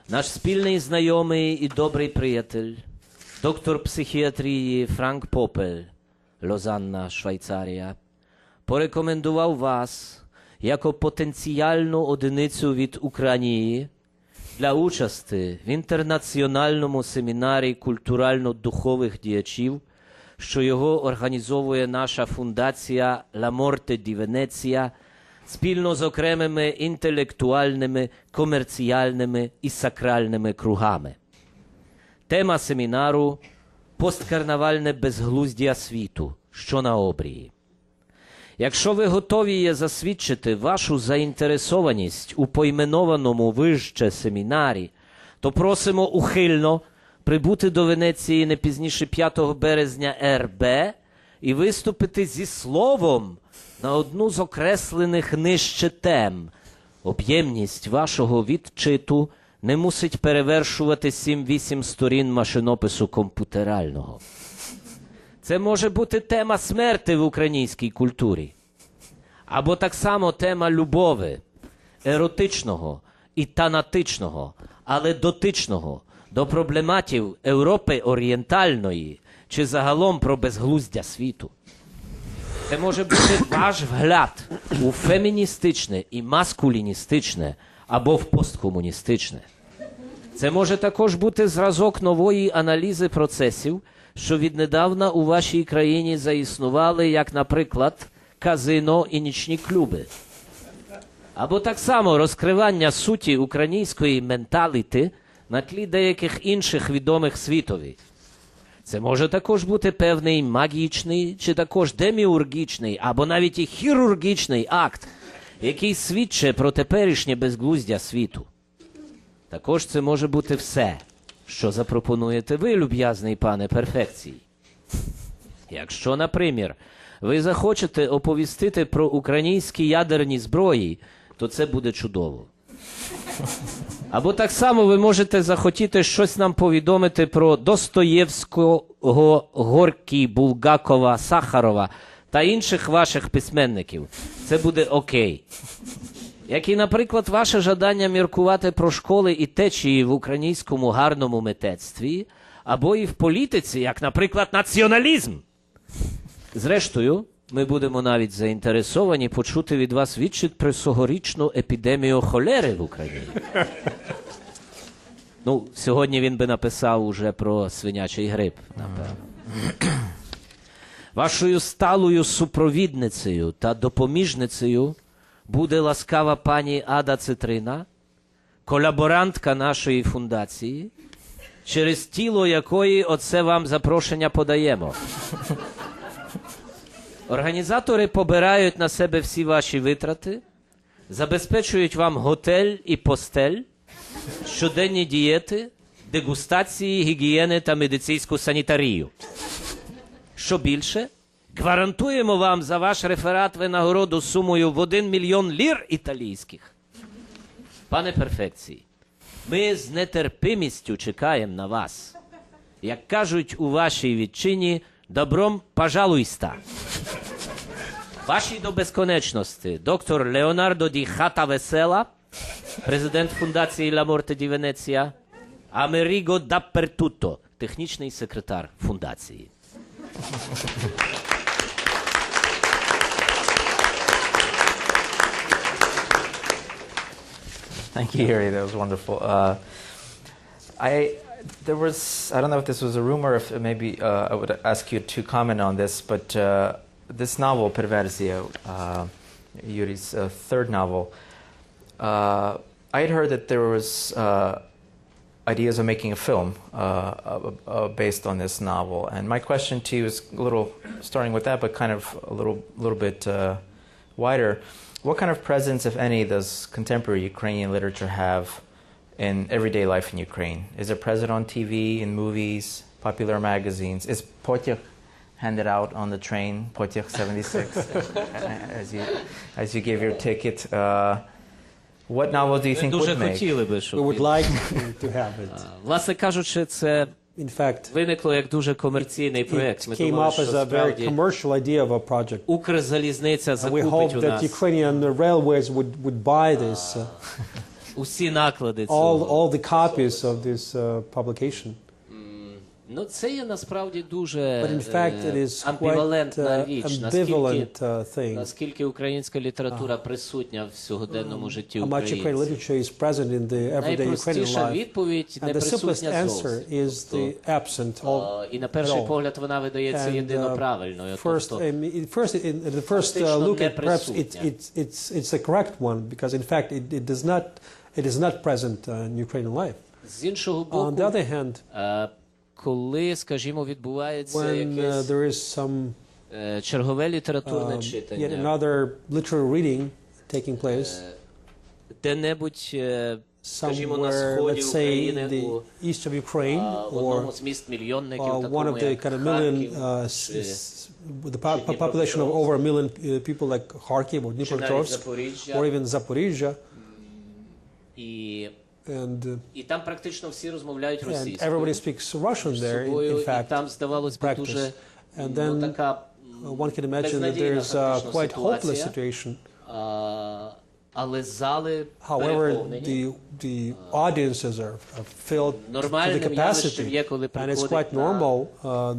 наш спільний знайомий і добрий приятель, доктор психіатрії Франк Попель, Лозанна, Швейцарія, порекомендував вас як потенціальну одиницю від Україні для участі в інтернаціональному семінарі культурально-духових діячів, що його організовує наша фундація «La Morte di Venezia» спільно з окремими інтелектуальними, комерціальними і сакральними кругами. Тема семінару – посткарнавальне безглуздя світу, що на обрії. Якщо ви готові є засвідчити вашу заінтересованість у поіменованому вище семінарі, то просимо ухильно прибути до Венеції не пізніше 5 березня РБ і виступити зі словом на одну з окреслених нижче тем. Об'ємність вашого відчиту не мусить перевершувати 7-8 сторін машинопису комп'ютерального. Це може бути тема смерти в українській культурі. Або так само тема любови, еротичного і танатичного, але дотичного до проблематів Європи орієнтальної чи загалом про безглуздя світу. Це може бути ваш вгляд у феміністичне і маскуліністичне або в посткомуністичне. Це може також бути зразок нової аналізи процесів, що віднедавна у вашій країні заіснували, як, наприклад, казино і нічні клуби. Або так само розкривання суті української менталіти на тлі деяких інших відомих світові. Це може також бути певний магічний, чи також деміургічний, або навіть і хірургічний акт, який свідчить про теперішнє безглуздя світу. Також це може бути все, що запропонуєте ви, люб'язний пане Перфекцій. Якщо, наприклад, ви захочете оповістити про українські ядерні зброї, то це буде чудово. Або так само ви можете захотіти щось нам повідомити про Достоєвського, Горький, Булгакова, Сахарова та інших ваших письменників. Це буде окей. Як і, наприклад, ваше жадання міркувати про школи і течії в українському гарному митецтві, або і в політиці, як, наприклад, націоналізм. Зрештою, ми будемо навіть заінтересовані почути від вас відчит про цьогорічну епідемію холери в Україні. Ну, сьогодні він би написав уже про свинячий грип, напевно. Вашою сталою супровідницею та допоміжницею буде ласкава пані Ада Цитрина, колаборантка нашої фундації, через тіло якої оце вам запрошення подаємо. Організатори побирають на себе всі ваші витрати, забезпечують вам готель і постель, щоденні дієти, дегустації, гігієни та медицинську санітарію. Що більше, гарантуємо вам за ваш реферат винагороду сумою в 1 мільйон лір італійських. Пане Перфекцій, ми з нетерпимістю чекаємо на вас. Як кажуть у вашій вітчині, добром пожалуйста. Вашій до безконечності доктор Леонардо ді Хата Весела, президент фундації Ла Морте ді Венеція, Америго Даппертутто, технічний секретар фундації. Thank you, Yuri. That was wonderful. I don't know if this was a rumor, if maybe I would ask you to comment on this, but this novel, Perversija, Yuri's third novel, I had heard that there was ideas of making a film based on this novel, and my question to you is a little, starting with that, but kind of a little bit wider. What kind of presence, if any, does contemporary Ukrainian literature have in everyday life in Ukraine? Is it present on TV, in movies, popular magazines? Is Potyakh handed out on the train, Potyakh 76, as you give your ticket? What novel do you think would make? We would like to have it. Власне кажучи, це In fact, виникло як дуже комерційний проєкт. it came up as a very commercial idea of a project. Укрзалізниця And we hope закупить у that нас Ukrainian railways would buy this, усі наклади цього. all the copies of this publication. Ну, це є насправді дуже But in fact, it is quite амбівалентна річ, ambivalent thing. наскільки українська література присутня в сьогоденному житті How much Ukrainian українців. literature is present in the everyday Ukrainian Найпростіша life. відповідь And не the simplest присутня answer зовсім. is the absent І на at перший all. погляд вона видається єдино правильною. First, Тобто, in the first Фактично look at perhaps неприсутня. it's the correct one because in fact it is not present in Ukrainian life. з іншого On the боку, other hand, коли, скажімо, відбувається when якесь there is some чергове літературне yet читання, another literal reading taking place де-небудь, скажімо, на somewhere, сході let's say in України, the east of Ukraine в одному or з міст мільйонників, one такому of the як kind of million Харків, with the population of over a million people like Kharkiv or чи навіть Dnipropetrovsk Запоріжжя, or even Zaporizhia, and і там практично всі розмовляють російською. everybody speaks Russian there, собою, in fact, і там, здавалось би, practice. дуже And then така one can imagine that there's a quite hopeless situation. Але зали However, переповнені. the audiences are filled to the Нормальним явищем є, capacity, коли and it's quite приходить на normal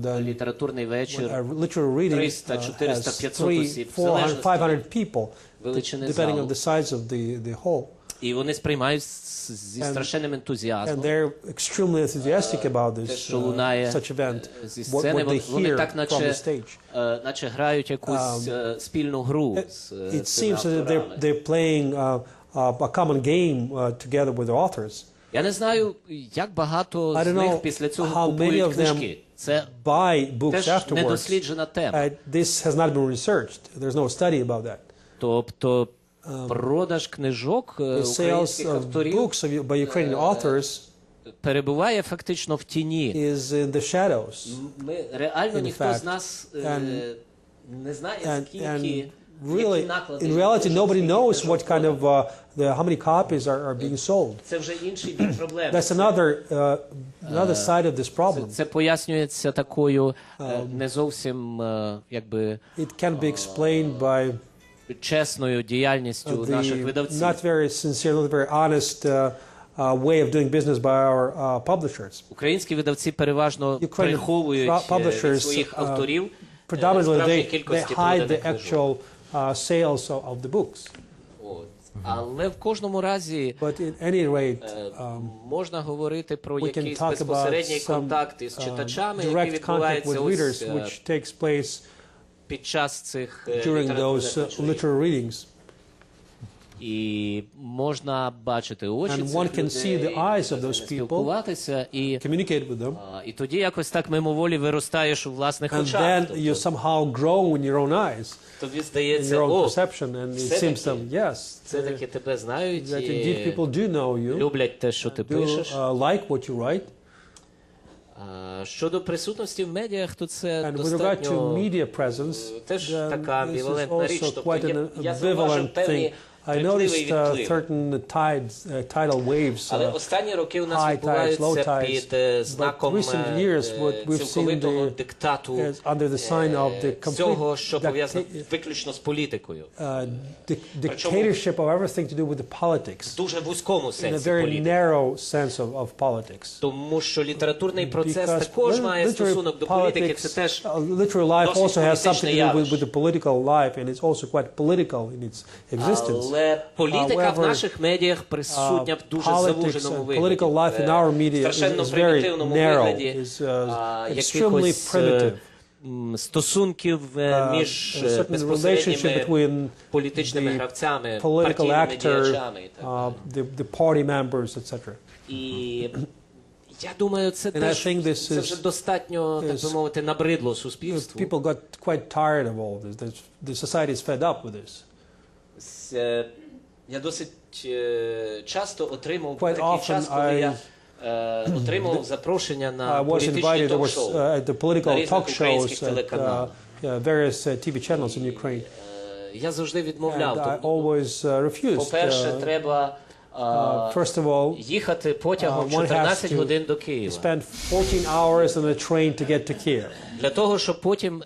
that літературний when вечір a literal reading 300, 400, has 500 300, осіб, 400, 500 people, величини depending залу. on the size of the hall. І вони сприймають зі страшенним And ентузіазмом. they're extremely enthusiastic about Те, this що лунає such event, зі what сцени, they вони hear так from the наче, stage. наче грають якусь спільну гру з It цими seems that авторами. they're playing a common game together with the authors. Я не знаю, як багато I з don't них know після цього how many купують of them книжки. Це Buy books теж afterwards. недосліджена тема. This has not been researched. There's no study about that. Тобто продаж книжок The sales українських of авторів books by Ukrainian authors перебуває фактично в тіні. is in the shadows. Ми реально In ніхто fact, з нас не знає, And скільки really, які наклади. in reality, nobody скільки knows книжок what kind of how many copies are being sold. Це вже інший бік проблеми. That's another side of this problem. Це пояснюється такою не зовсім якби It can be explained by чесною діяльністю наших the видавців. not very sincere, not very honest way of doing business by our publishers. Українські видавці переважно Ukrainian приховують від publishers своїх авторів predominantly справжні they кількості hide the проданих книжок. actual sales of the books. От. Але в кожному разі But in any rate, можна говорити про we can якийсь talk about безпосередній some контакт із читачами, який direct contact відбувається with ось, readers, which takes place під час цих during those літературних вечорів. literary readings. І можна бачити очі And цих one can see людей, the eyes of those people, спілкуватися, і communicate with them, тоді якось так мимоволі виростаєш у власних and очах. then Тобто, you somehow grow in your own eyes, тобі in здається, your own о, perception, and it все-таки- seems them, yes, все-таки тебе знають that indeed і people do know you, люблять те, що ти do пишеш. like what you write. Щодо присутності в медіях, то це And with regard to достатньо media presence, теж then така this is амбівалентна річ. also Тобто quite an я зауважив ambivalent певні thing. I noticed certain tidal waves, Але останні роки у нас high tides, відбуваються low tides. під знаком But recent years, what we've seen цілковитого диктату under the sign of the всього, що пов'язано виключно з політикою. Dictatorship of everything to do with the politics. В дуже вузькому In a сенсі very політики. narrow sense of politics. Тому що літературний процес Because також має стосунок до політики, це теж literary life досить also has something політичне to do явище. with the political life, and it's also quite political in its existence. Але політика в However, наших медіах присутня в дуже politics завуженому and вигляді. political life in our media страшенно is very примітивному narrow, вигляді is extremely якихось primitive. Стосунків між Certain relationship безпосередніми between політичними the гравцями, political партійними actor, діячами і так далі. the party members, etc. І я думаю, це And I теж think this це вже достатньо, так би мовити, набридло суспільству. People got quite tired of all this. The society is fed up with this. Я досить часто отримав Quite такий often час, коли я отримав запрошення I на was політичні invited. There was ток-шоу at the на political різних talk shows українських at телеканалах. various TV channels in Ukraine. Я завжди And відмовляв. I Тому, always refused. по-перше, треба First of all, їхати потягом one has 14 to годин до Києва. spend 14 hours on a train to get to Kiev, Для того, щоб потім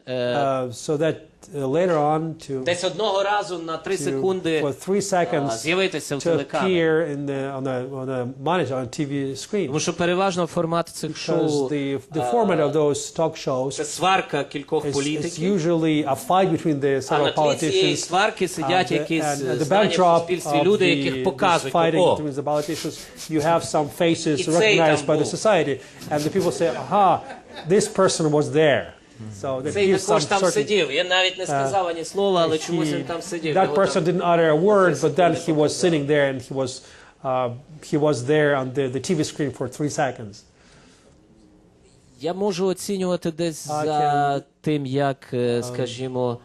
so that later on to десь одного разу на 3 секунди for 3 seconds з'явитися в to телекамері. appear on a monitor on TV screen. Тому що переважно формат цих шоу Because the format of those talk shows це сварка кількох is політиків. usually a fight between the А на several тлі цієї politicians. сварки сидять якісь And the знані в backdrop суспільстві of люди, яких this показують. fighting О, between the politicians, you have some faces І цей recognized там by the був. society, and the people say, "Aha, this person was there." So that цей gives some також там certain. сидів. Я навіть не сказав ані слова, але чомусь він там сидів. That Його person там- didn't utter a word, but then he was sitting there, and he was there on the TV screen for 3 seconds. Я можу оцінювати десь за can- тим, як, скажімо,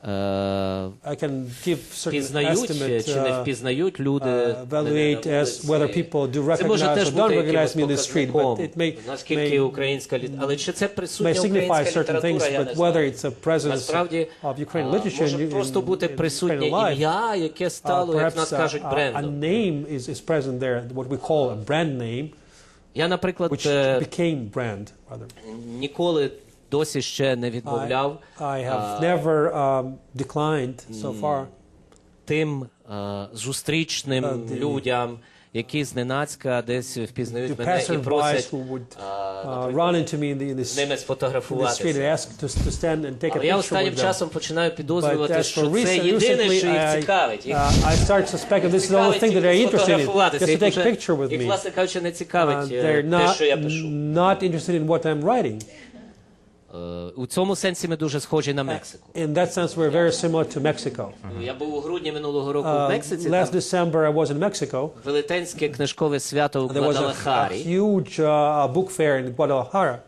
I can give certain впізнають estimate, чи не впізнають люди evaluate мене на as whether вулиці. people do Це може recognize теж or don't бути recognize якимось me in the street, but показником, it наскільки may українська але чи це may присутня signify українська certain things, література, я не but whether знаю. it's a presence Насправді, of Ukrainian literature може in просто бути Ukrainian присутнє life, ім'я, яке стало, як нас perhaps кажуть, a брендом. name is present there, what we call a brand name, Я, наприклад, which became brand, rather. ніколи досі ще не відмовляв I have never declined so far тим зустрічним людям, які зненацька десь to впізнають мене і passersby просять who would run into me in з ними the street and сфотографуватися. ask to stand and take a Але я picture останнім with them. часом починаю But підозрювати, as що for це єдине, що їх цікавить. Їх I start suspecting this is the only thing that they're interested in, just to take a picture with Їх, me. власне кажучи, не цікавить They're те, що я пишу. not interested in what I'm writing. У цьому сенсі ми дуже схожі на Мексику. In that sense, we're very similar to Mexico. Я був у грудні минулого року в Мексиці, Last там December, I was in Mexico. велетенське книжкове свято у There was a Гвадалахарі, huge book fair in Guadalajara.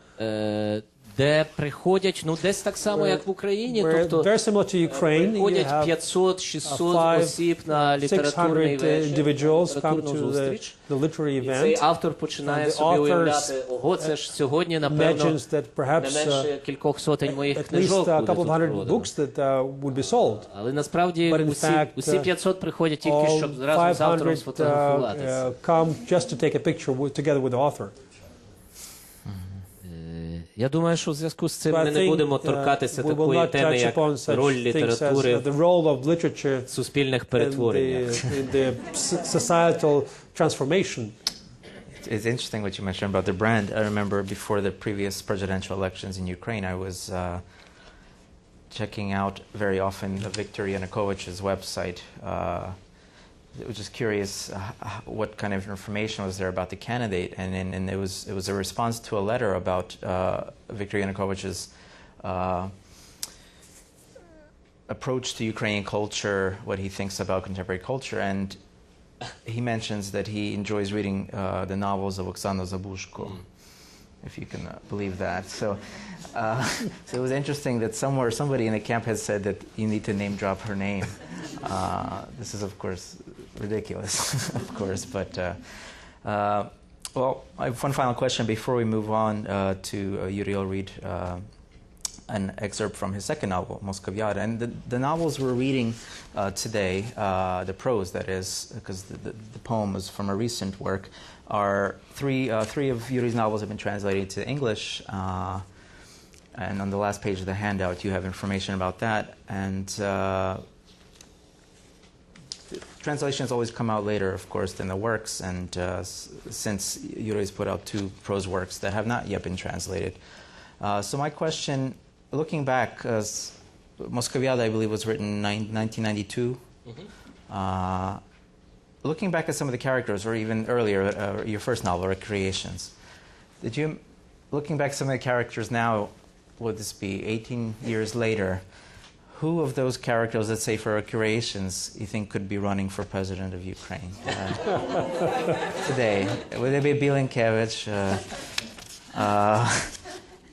де приходять, ну десь так само, як в Україні, We're тобто very similar to Ukraine. You приходять have 500-600 осіб на літературний 600 вечір, individuals come літературну to зустріч. the literary І цей event. автор починає And the собі authors уявляти, ого, це ж сьогодні, напевно, Imagines that не perhaps менше кількох сотень моїх at least книжок a буде couple тут of hundred продано. books that would be sold. Але насправді But in fact, усі 500 приходять тільки, All щоб разом з автором 500 сфотографуватися. come just to take a picture together with the author. Я думаю, що в зв'язку з цим So I ми не think, будемо торкатися we will такої not теми, touch як upon such роль things as літератури the role of literature в суспільних in перетвореннях. the societal transformation. It's interesting what you mentioned about the brand. I remember before the previous presidential elections in Ukraine, I was checking out very often the Viktor Yanukovych's website. I was just curious what kind of information was there about the candidate, and it was a response to a letter about Viktor Yanukovych's approach to Ukrainian culture, what he thinks about contemporary culture, and he mentions that he enjoys reading the novels of Oksana Zabushko, if you can believe that. So it was interesting that somebody in the camp has said that you need to name drop her name. This is, of course, ridiculous, of course. But, well, I have one final question before we move on to Yuri. I'll read an excerpt from his second novel, Moscoviad. And the novels we're reading today, the prose that is, because the poem is from a recent work, are three of Yuri's novels have been translated to English. And on the last page of the handout, you have information about that. And translations always come out later, of course, than the works. And since Yuri's put out 2 prose works that have not yet been translated. So my question, looking back, Moscoviad, I believe, was written in 1992. Looking back at some of the characters, or even earlier, your first novel, Recreations, looking back at some of the characters now, would this be 18 years later, who of those characters, let's say for Recreations, you think could be running for president of Ukraine today? Would it be Bielinkevich?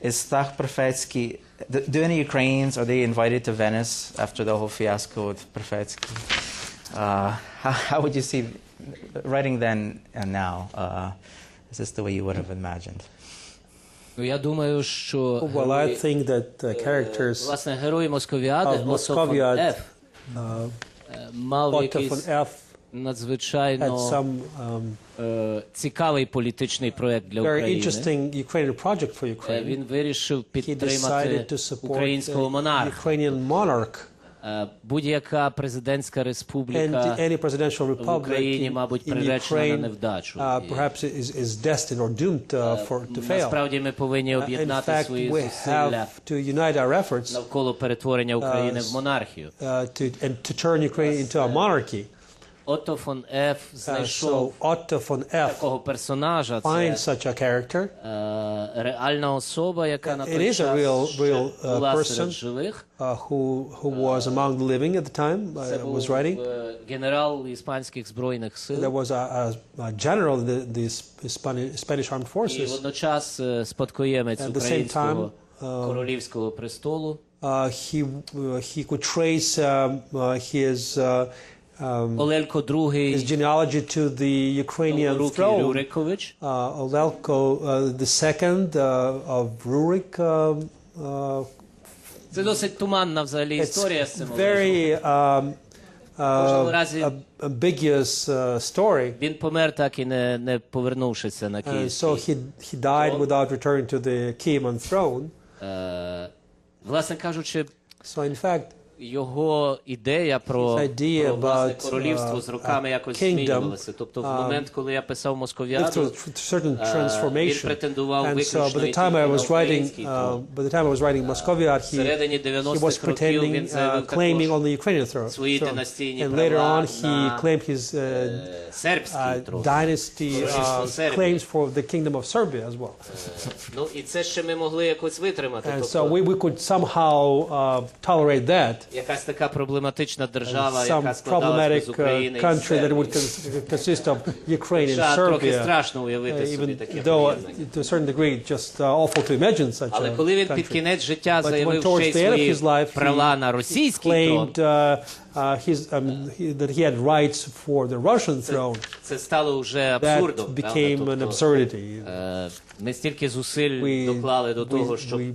Is Stach Profetsky? Do any Ukrainians, are they invited to Venice after the whole fiasco with Profetsky? How would you see writing then and now? Is this the way you would have imagined? Я думаю, що Well, I think that characters власне герой Московіади, of Moscoviad, мав Otto якийсь von F, had надзвичайно some цікавий політичний проєкт для very України. interesting Ukrainian project for Ukraine. Він вирішив He підтримати decided to support українського the монарха. Ukrainian monarch. Будь-яка президентська And республіка any presidential в republic Україні, in мабуть, приречена на Ukraine невдачу. perhaps is destined or doomed to fail. Насправді ми повинні In об'єднати fact, свої we зусилля have to unite our efforts навколо перетворення України в монархію. to turn Ukraine into a monarchy. Отто фон Еф So знайшов Otto von F такого персонажа. finds Це such a character. реальна особа, яка на It той is a час real ще була серед person живих. who was among the living at the time. Це Was був writing. генерал іспанських збройних There сил. was a general in the Spanish armed І forces. водночас спадкоємець At the same українського time, королівського престолу. He could trace his Олелько II, genealogy to the Ukrainian Руки throne. Рюрикович. Olelko II of Rurik. Це досить туманна взагалі історія з цим It's very кожному разі ambiguous story. він помер так і не повернувшися на And київський. so he died without returning to the Kievan throne. Власне кажучи, So in fact, його ідея про власне about, королівство з роками якось kingdom, змінювалася. Тобто в момент, коли я писав went Московіаду, through certain він transformation. претендував And so виключно by the тільки time I на was український трон. Moscoviad, Всередині he was 90-х років він pretending, заявив claiming on також the Ukrainian throne. свої династійні And later права on, he claimed his сербський трон. dynasty Сербії. claims for the kingdom of Serbia as well. Ну і це ще ми могли якось витримати. And Тобто, so we could somehow tolerate that. якась така проблематична держава, Some яка складалась problematic з України і country that would Сербії. consist of Ukraine and Хоча трохи Serbia. страшно уявити собі Even таке though поєднання. to a certain degree just awful to imagine such Але a коли він під country. кінець життя But заявив when ще й towards the end of свої his life, права на російський трон, claimed that he had rights for the Russian throne. це стало вже абсурдом. That became an Тобто, absurdity. ми стільки зусиль We- доклали до того, щоб we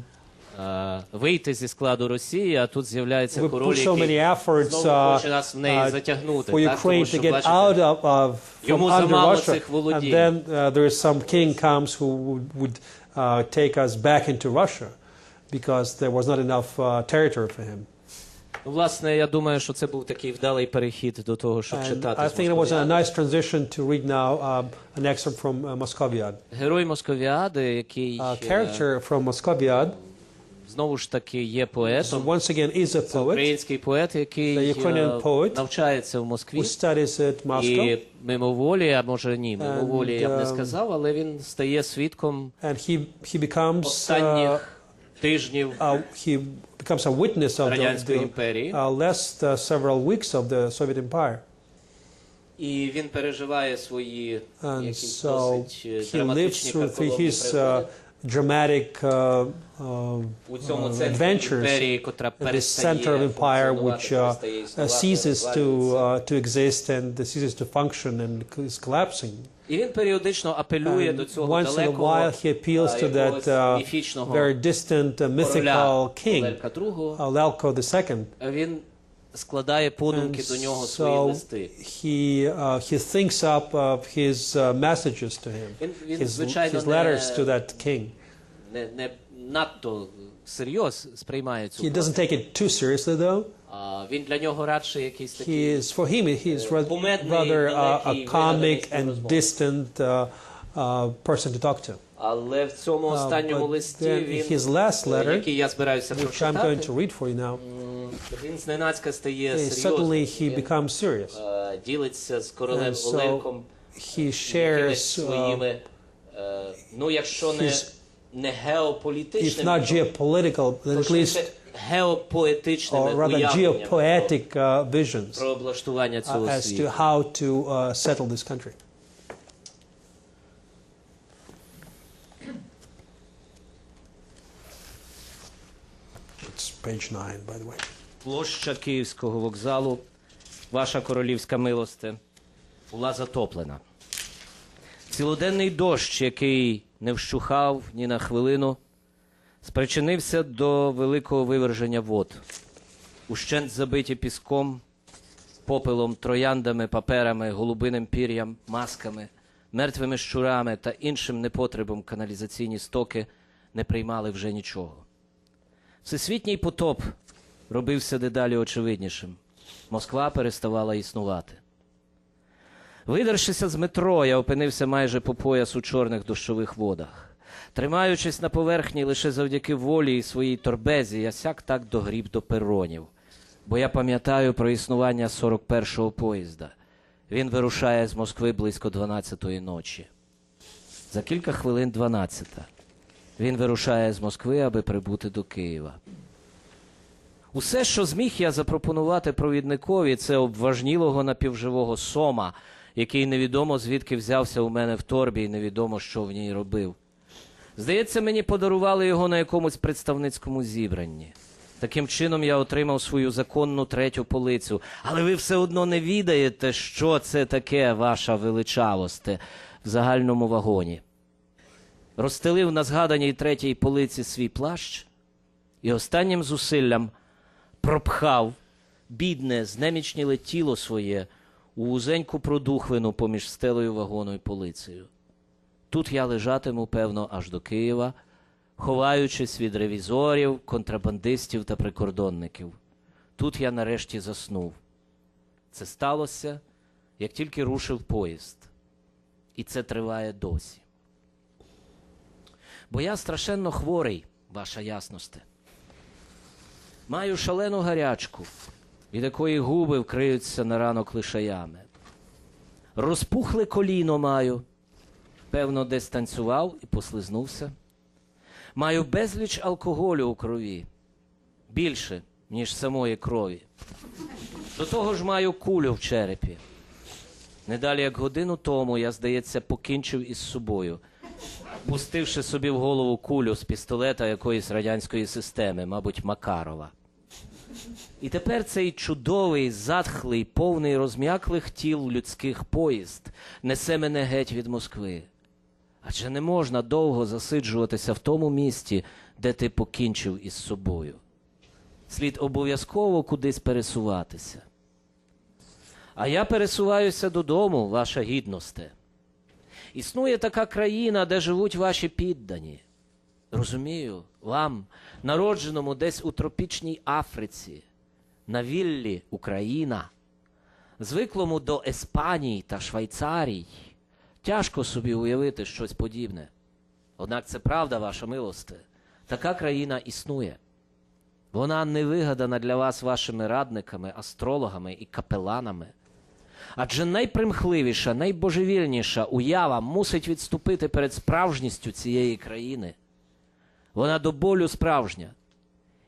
вийти зі складу Росії, а тут з'являється we король, put so many який efforts знову хоче нас в неї затягнути. for Так? Тому Ukraine що, to get бачите, out from йому under замало Russia, цих володінь. and then there is some king comes who would take us back into Russia because there was not enough territory for him. Ну, власне, я думаю, що це був такий вдалий перехід до того, щоб And читати I з think it was a Московіади. nice transition to read now an excerpt from Moscoviad. Герой Московіади, який A character from Moscoviad, знову ж таки є so поетом, once again is a poet український поет, який The Ukrainian poet навчається в Москві. who studies at Moscow, І мимоволі, а може ні, мимоволі я б не сказав, але він стає свідком and he becomes останніх тижнів he becomes a witness of Радянської the імперії. last several weeks of the Soviet Empire. І він переживає свої And якісь so досить he lives драматичні through карколомні his пригоди. dramatic adventures, this center of empire which ceases to exist and ceases to function and is collapsing. І він періодично апелює до цього Once in a далекого while he appeals to that міфічного very distant mythical king, Лелка II. Lelko II. Він складає подумки And до нього свої so листи. he thinks up his messages to him, his letters to that king. Не надто серйоз сприймає цю He doesn't take it too seriously, though. Він для нього радше якийсь такий For him, he is rather a comic and distant person to talk to. Але в цьому останньому But листі then він, his last letter, який я збираюся which I'm going прочитати, to read for you now, він зненацька стає suddenly серйозним. he becomes serious. Ділиться з королем And so Олеком he якимись shares, своїми, ну якщо не if геополітичним, not geopolitical, then at least, геополітичними or rather уявленнями geopoetic visions про облаштування цього as to світу. how to settle this country. It's page 9, by the way. Площа Київського вокзалу, ваша королівська милосте, була затоплена. Цілоденний дощ, який не вщухав ні на хвилину, спричинився до великого виверження вод. Ущент забиті піском, попелом, трояндами, паперами, голубиним пір'ям, масками, мертвими щурами та іншим непотребом каналізаційні стоки не приймали вже нічого. Всесвітній потоп робився дедалі очевиднішим. Москва переставала існувати. Видершися з метро, я опинився майже по пояс у чорних дощових водах. Тримаючись на поверхні лише завдяки волі і своїй торбезі, я сяк-так догріб до перонів. Бо я пам'ятаю про існування 41-го поїзда. Він вирушає з Москви близько 12-ї ночі. За кілька хвилин 12-та. Він вирушає з Москви, аби прибути до Києва. Усе, що зміг я запропонувати провідникові, це обважнілого напівживого сома, який невідомо звідки взявся у мене в торбі і невідомо, що в ній робив. Здається, мені подарували його на якомусь представницькому зібранні. Таким чином я отримав свою законну третю полицю. Але ви все одно не відаєте, що це таке, ваша величавосте, в загальному вагоні. Розстелив на згаданій третій полиці свій плащ і останнім зусиллям пропхав бідне, знемічніле тіло своє у вузеньку продухвину поміж стелею вагону і полицею. Тут я лежатиму, певно, аж до Києва, ховаючись від ревізорів, контрабандистів та прикордонників. Тут я нарешті заснув. Це сталося, як тільки рушив поїзд. І це триває досі. Бо я страшенно хворий, ваша ясносте. Маю шалену гарячку, від якої губи вкриються на ранок лишаями. Розпухле коліно маю, певно, десь танцював і послизнувся. Маю безліч алкоголю у крові, більше, ніж самої крові. До того ж маю кулю в черепі. Недалі як годину тому я, здається, покінчив із собою, пустивши собі в голову кулю з пістолета якоїсь радянської системи, мабуть, Макарова. І тепер цей чудовий, затхлий, повний розм'яклих тіл людських поїзд несе мене геть від Москви. Адже не можна довго засиджуватися в тому місті, де ти покінчив із собою. Слід обов'язково кудись пересуватися. А я пересуваюся додому, ваша гідносте. Існує така країна, де живуть ваші піддані. Розумію, вам, народженому десь у тропічній Африці, на віллі Україна, звиклому до Еспанії та Швейцарій, тяжко собі уявити щось подібне. Однак це правда, ваша милосте. Така країна існує. Вона не вигадана для вас вашими радниками, астрологами і капеланами. Адже найпримхливіша, найбожевільніша уява мусить відступити перед справжністю цієї країни. Вона до болю справжня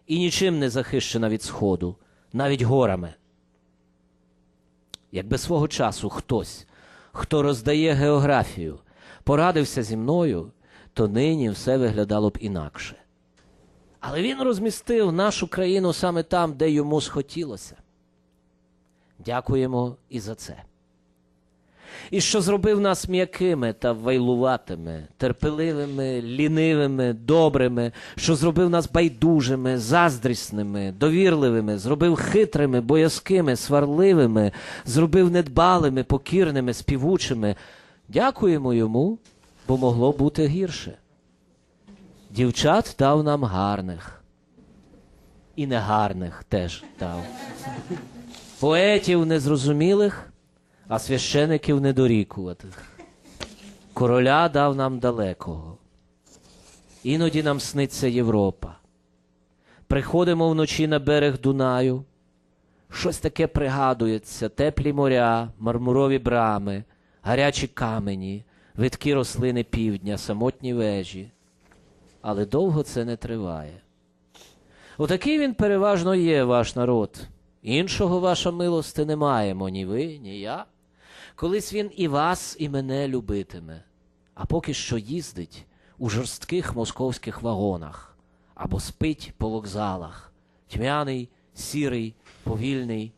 і нічим не захищена від Сходу, навіть горами. Якби свого часу хтось, хто роздає географію, порадився зі мною, то нині все виглядало б інакше. Але він розмістив нашу країну саме там, де йому схотілося. Дякуємо і за це. І що зробив нас м'якими та вайлуватими, терпеливими, лінивими, добрими, що зробив нас байдужими, заздрісними, довірливими, зробив хитрими, боязкими, сварливими, зробив недбалими, покірними, співучими. Дякуємо йому, бо могло бути гірше. Дівчат дав нам гарних. І негарних теж дав. Поетів незрозумілих, а священиків недорікуватих. Короля дав нам далекого. Іноді нам сниться Європа. Приходимо вночі на берег Дунаю. Щось таке пригадується: теплі моря, мармурові брами, гарячі камені, видкі рослини півдня, самотні вежі. Але довго це не триває. Отакий він переважно є, ваш народ. Іншого, ваша милости, не маємо ні ви, ні я. Колись він і вас, і мене любитиме, а поки що їздить у жорстких московських вагонах або спить по вокзалах, тьмяний, сірий, повільний.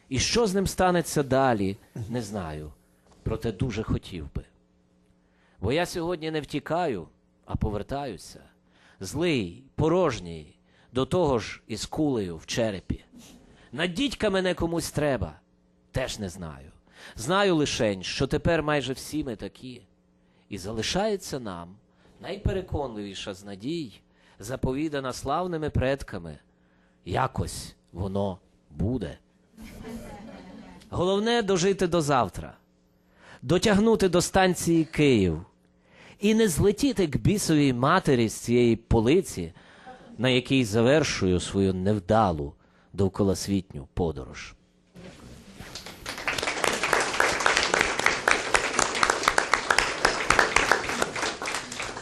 І що з ним станеться далі, не знаю, проте дуже хотів би. Бо я сьогодні не втікаю, а повертаюся, злий, порожній, до того ж із кулею в черепі. На дідька мене комусь треба, теж не знаю. Знаю лишень, що тепер майже всі ми такі. І залишається нам найпереконливіша з надій, заповідана славними предками. Якось воно буде. Головне дожити до завтра, дотягнути до станції Київ і не злетіти к бісовій матері з цієї полиці, на якій завершую свою невдалу довколосвітню подорож.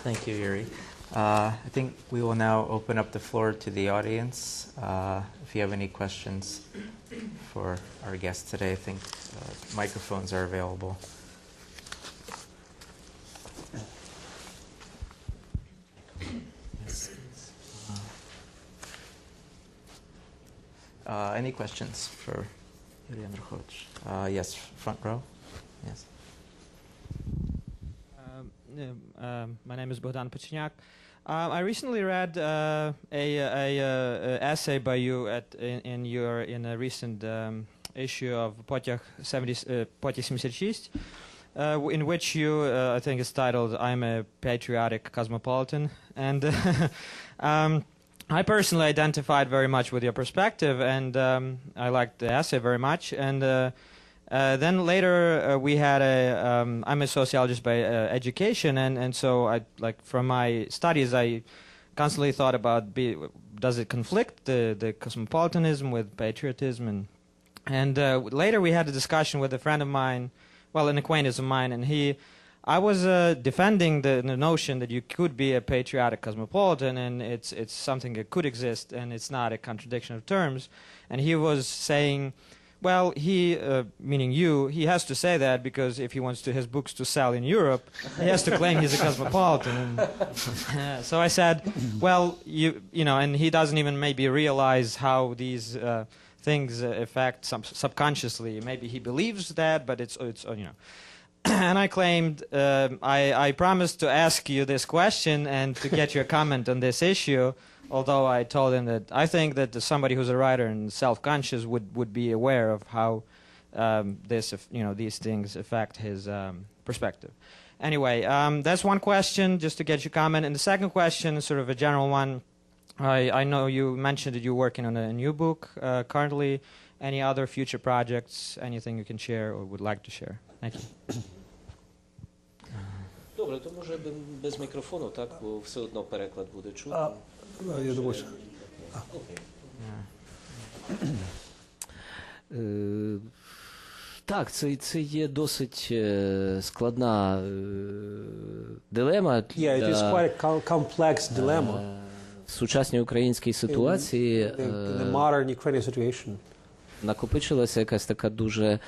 Thank you, Yuri. I think we will now open up the floor to the audience. If you have any questions for our guest today, I think microphones are available. Yes. Any questions for Yuri Andrukhovych? Yes, front row. Yes. My name is Bogdan Pachiniak. I recently read a essay by you in a recent issue of Potyag 76, in which you, I think it's titled "I'm a Patriotic Cosmopolitan," and I personally identified very much with your perspective, and I liked the essay very much. And then later we had I'm a sociologist by education, and so from my studies I constantly thought about does it conflict the cosmopolitanism with patriotism, and later we had a discussion with a friend of mine, well, an acquaintance of mine, and I was defending the notion that you could be a patriotic cosmopolitan, and it's something that could exist, and it's not a contradiction of terms, and he was saying, well, meaning you, he has to say that because if he wants his books to sell in Europe, he has to claim he's a cosmopolitan. And, so I said, well, you know, and he doesn't even maybe realize how these things affect subconsciously. Maybe he believes that, but it's you know. And I claimed, I promised to ask you this question and to get your comment on this issue, although I told him that I think that somebody who's a writer and self-conscious would be aware of how these things affect his perspective. Anyway, that's one question, just to get your comment. And the second question is sort of a general one. I know you mentioned that you're working on a new book currently. Any other future projects, anything you can share or would like to share? Thank you. Добре, то може без мікрофону, так, бо все одно переклад буде чути. Я думаю, що... Так, це є досить складна дилема. Yeah, it is quite a complex dilemma. В сучасній українській ситуації in the modern Ukrainian situation. накопичилася якась така дуже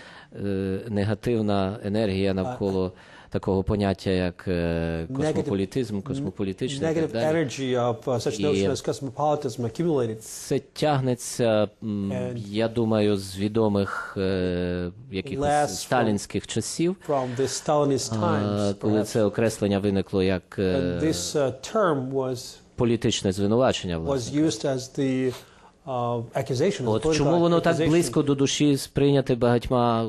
негативна енергія навколо такого поняття, як космополітизм, космополітичний і так далі. Це тягнеться, я думаю, з відомих якихось сталінських часів, коли це окреслення виникло як політичне звинувачення, власне. От чому воно так близько до душі сприйняте багатьма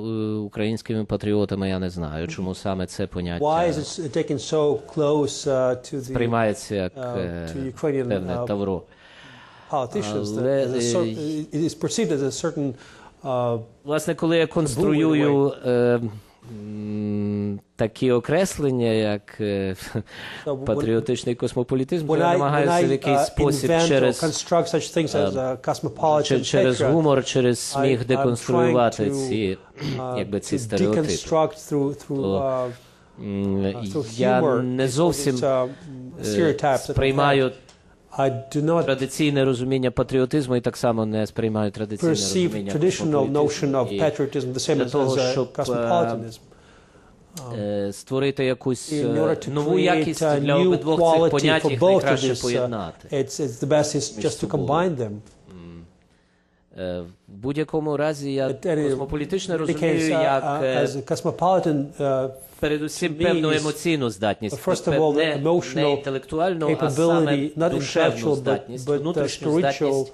українськими патріотами, я не знаю. Чому саме це поняття сприймається як певне тавро. Власне, коли я конструюю такі окреслення, як патріотичний космополітизм, я намагаюся в якийсь спосіб через гумор, через сміх деконструювати ці стереотипи. Я не зовсім сприймаю традиційне розуміння патріотизму і так само не сприймаю традиційне розуміння космополітизму. Для того, щоб створити якусь нову якість для обидвох цих понять, їх найкраще поєднати. В будь-якому разі я космополітично розумію як передусім певну емоційну здатність, не інтелектуальну, а саме душевну здатність, внутрішню здатність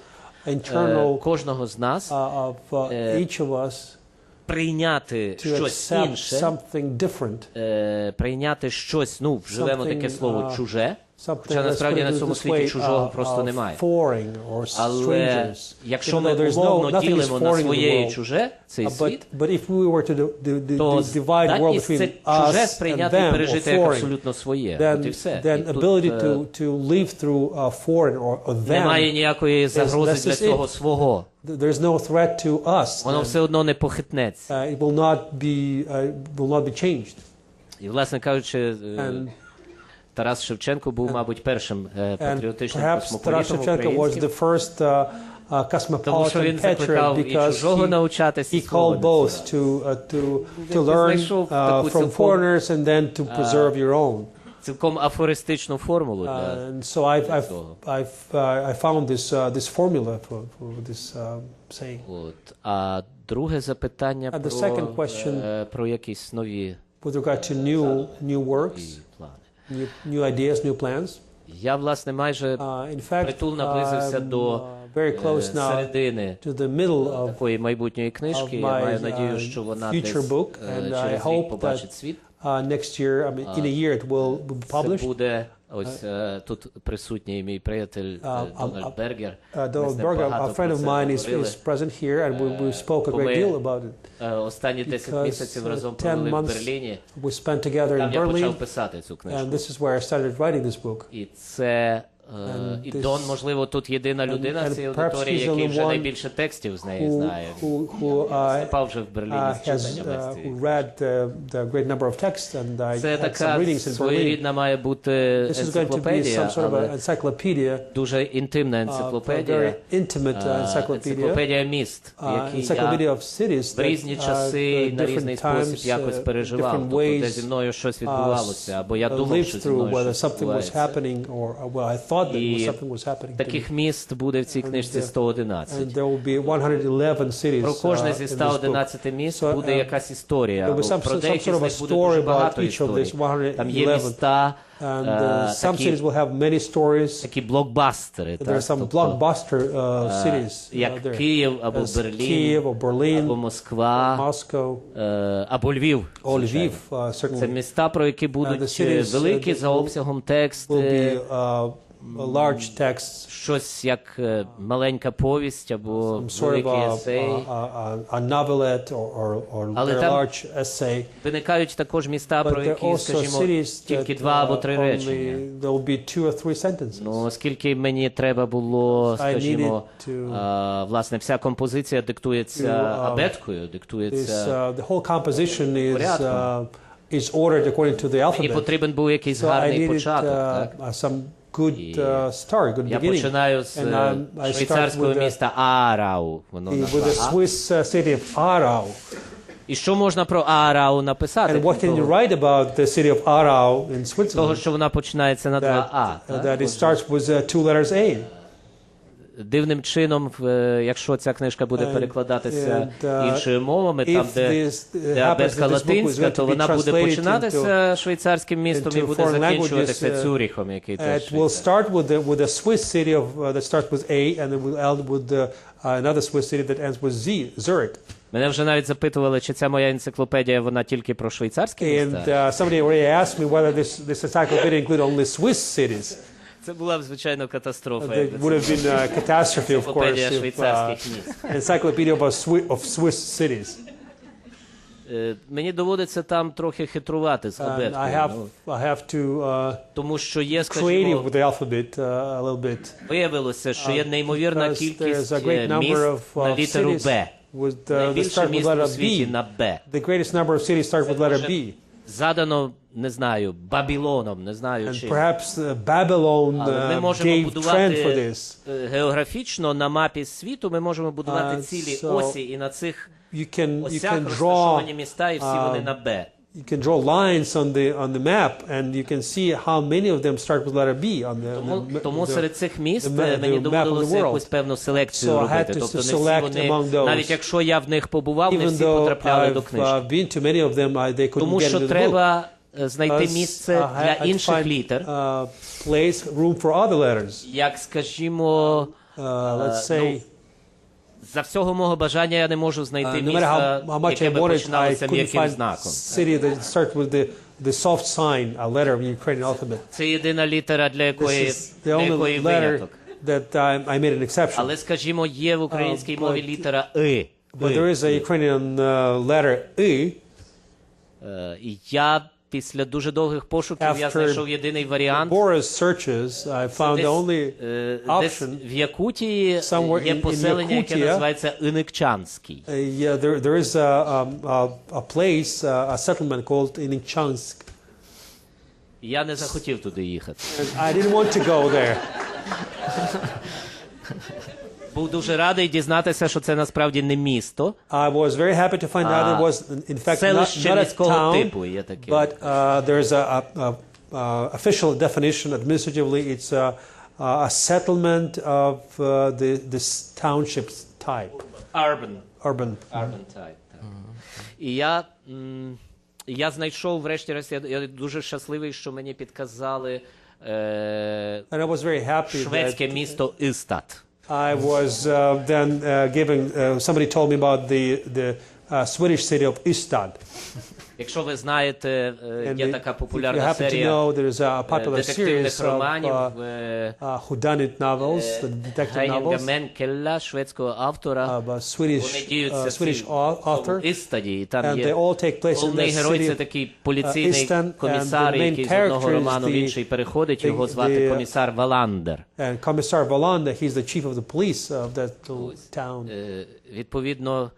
кожного з нас прийняти щось інше, прийняти щось, вживемо таке слово «чуже», хоча насправді на цьому світі чужого просто немає. Але якщо ми умовно ділимо на своє і чуже цей світ, то здатність це чуже сприйняти і пережити як абсолютно своє. От і все. І тут немає ніякої загрози для цього свого. Воно все одно не похитнеться. І, власне кажучи, Тарас Шевченко був, мабуть, першим патріотичним космополітом українським, тому що він закликав і чужого навчатися, і свого навчатися. Цілком афористичну формулу для того. А друге запитання про якісь нові плани. Я, власне, майже притул наблизився до середини такої майбутньої книжки. Я маю надію, що вона десь через рік побачить світ. Це буде, ось тут присутній мій приятель Дональд Бергер. Donald Berger, a friend of mine, is present here, and we spoke a great deal about it. Останні 10 місяців разом провели в Берліні. We spent together in Там я Berlin, почав писати цю книжку. and this is where I started writing this book. І це і Дон, можливо, тут єдина людина в цій аудиторії, який вже найбільше текстів з неї знає. Виступав вже в Берліні з читаннями цієї. Це така своєрідна має бути енциклопедія, але дуже інтимна енциклопедія. Енциклопедія міст, які я в різні часи на різний спосіб якось переживав. Тобто, де зі мною щось відбувалося, або я думав, що зі мною щось відбувається. І таких міст буде в цій книжці 111. Про кожне зі 111 міст буде якась історія. Про деякі з них буде дуже багато історій. Там є міста, такі блокбастери. Як Київ, або Берлін, або Москва, або Львів. Це міста, про які будуть великі за обсягом тексти, щось як маленька повість або великий есей. Але там виникають також міста, про які, скажімо, тільки 2 або 3 речення. Ну, оскільки мені треба було, скажімо, власне, вся композиція диктується абеткою, диктується порядком. Мені потрібен був якийсь гарний початок, так? good start, good Я beginning. починаю з And I start швейцарського with міста Аарау. Воно the назва Swiss city of Aarau. І що можна про Аарау написати? And what can you write about the city of Aarau in Того, Switzerland? що вона починається на два А. That it starts with two letters A. Дивним чином, якщо ця книжка буде перекладатися and, іншими мовами, там, if де happens абетка that this book was латинська, going to то be вона буде translated починатися швейцарським містом і into буде foreign закінчуватися languages, Цюріхом, який теж It will Швейцар. start with a Swiss city that starts with A, and it will end with another Swiss city that ends with Z, Zurich. Мене вже навіть запитували, чи ця моя енциклопедія, вона тільки про швейцарські And міста. somebody already asked me whether this encyclopedia include only Swiss cities. Це була б, звичайно, катастрофа. It якби would have це been a catastrophe, of course, енциклопедія if швейцарських міст. encyclopedia of Swiss cities. Мені доводиться там трохи хитрувати з And абеткою. I have to Тому що є, creative скажімо, with the alphabet a little bit. виявилося, що є неймовірна Because кількість there's a great міст number на of літеру cities Б. with that Найбільше start with міст у letter світі B. на Б. The greatest number of cities start with letter B. Задано, не знаю, Бабілоном, не знаю And чим. perhaps Babylon Але ми можемо gave trend for будувати this. географічно на мапі світу, ми можемо будувати цілі so осі, і на цих You can осях draw розташовані міста, і всі вони на Б. you can draw lines on the map, and you can see how many of them start with letter B on Тому серед цих міст the мені map of the доводилося world. якусь певну селекцію So I had робити. to Тобто не всі select вони, among those. навіть якщо я в них побував, не Even всі though потрапляли до I've книжки. been to many of them, they couldn't Тому get що into the book. треба знайти місце I для had to інших find, літер, place, room for other letters. як, скажімо, Let's say, за всього мого бажання я не можу знайти no matter місце, how much яке I би wanted, I починалося couldn't м'яким find знаком. city that starts with the soft sign, a letter of the Ukrainian alphabet. Це єдина літера, для This якої, is the для only якої letter виняток. that I made an exception. Але, скажімо, є в українській мові літера «и». But there is a Ukrainian letter I. І я після дуже довгих пошуків я After знайшов єдиний варіант. Boris searches, I found the only Десь option. в Якутії Somewhere є in поселення, яке Yakutia. називається Іникчанський. Yeah, there is a place, a settlement called Inikchansk. Я не захотів туди їхати. I didn't want to go there. Був дуже радий дізнатися, що це насправді не місто. I was very happy to find out it was, in fact, Селище not a міського типу town, є таке. but there's a official definition. Administratively, it's a settlement of this township's type, Urban. urban. Urban type. Так. І я знайшов, врешті-решт, я дуже щасливий, що мені підказали And I was very happy шведське that місто Істат. I was then given. Somebody told me about the Swedish city of Ystad. Якщо ви знаєте, є така If you популярна happen to серія know, there is a popular series детективних of романів whodunit novels, the detective Гейнінга novels, Менкеля, шведського автора. of a Вони Swedish діються Swedish в author, Істаді, і там and є they all take place in головний the герой, це city. такий поліційний Істан, and комісар, the main який з одного character is роману в the- інший переходить, його звати the- комісар Валандер. And Commissar Valanda, he's the chief of the police of that little town. Відповідно,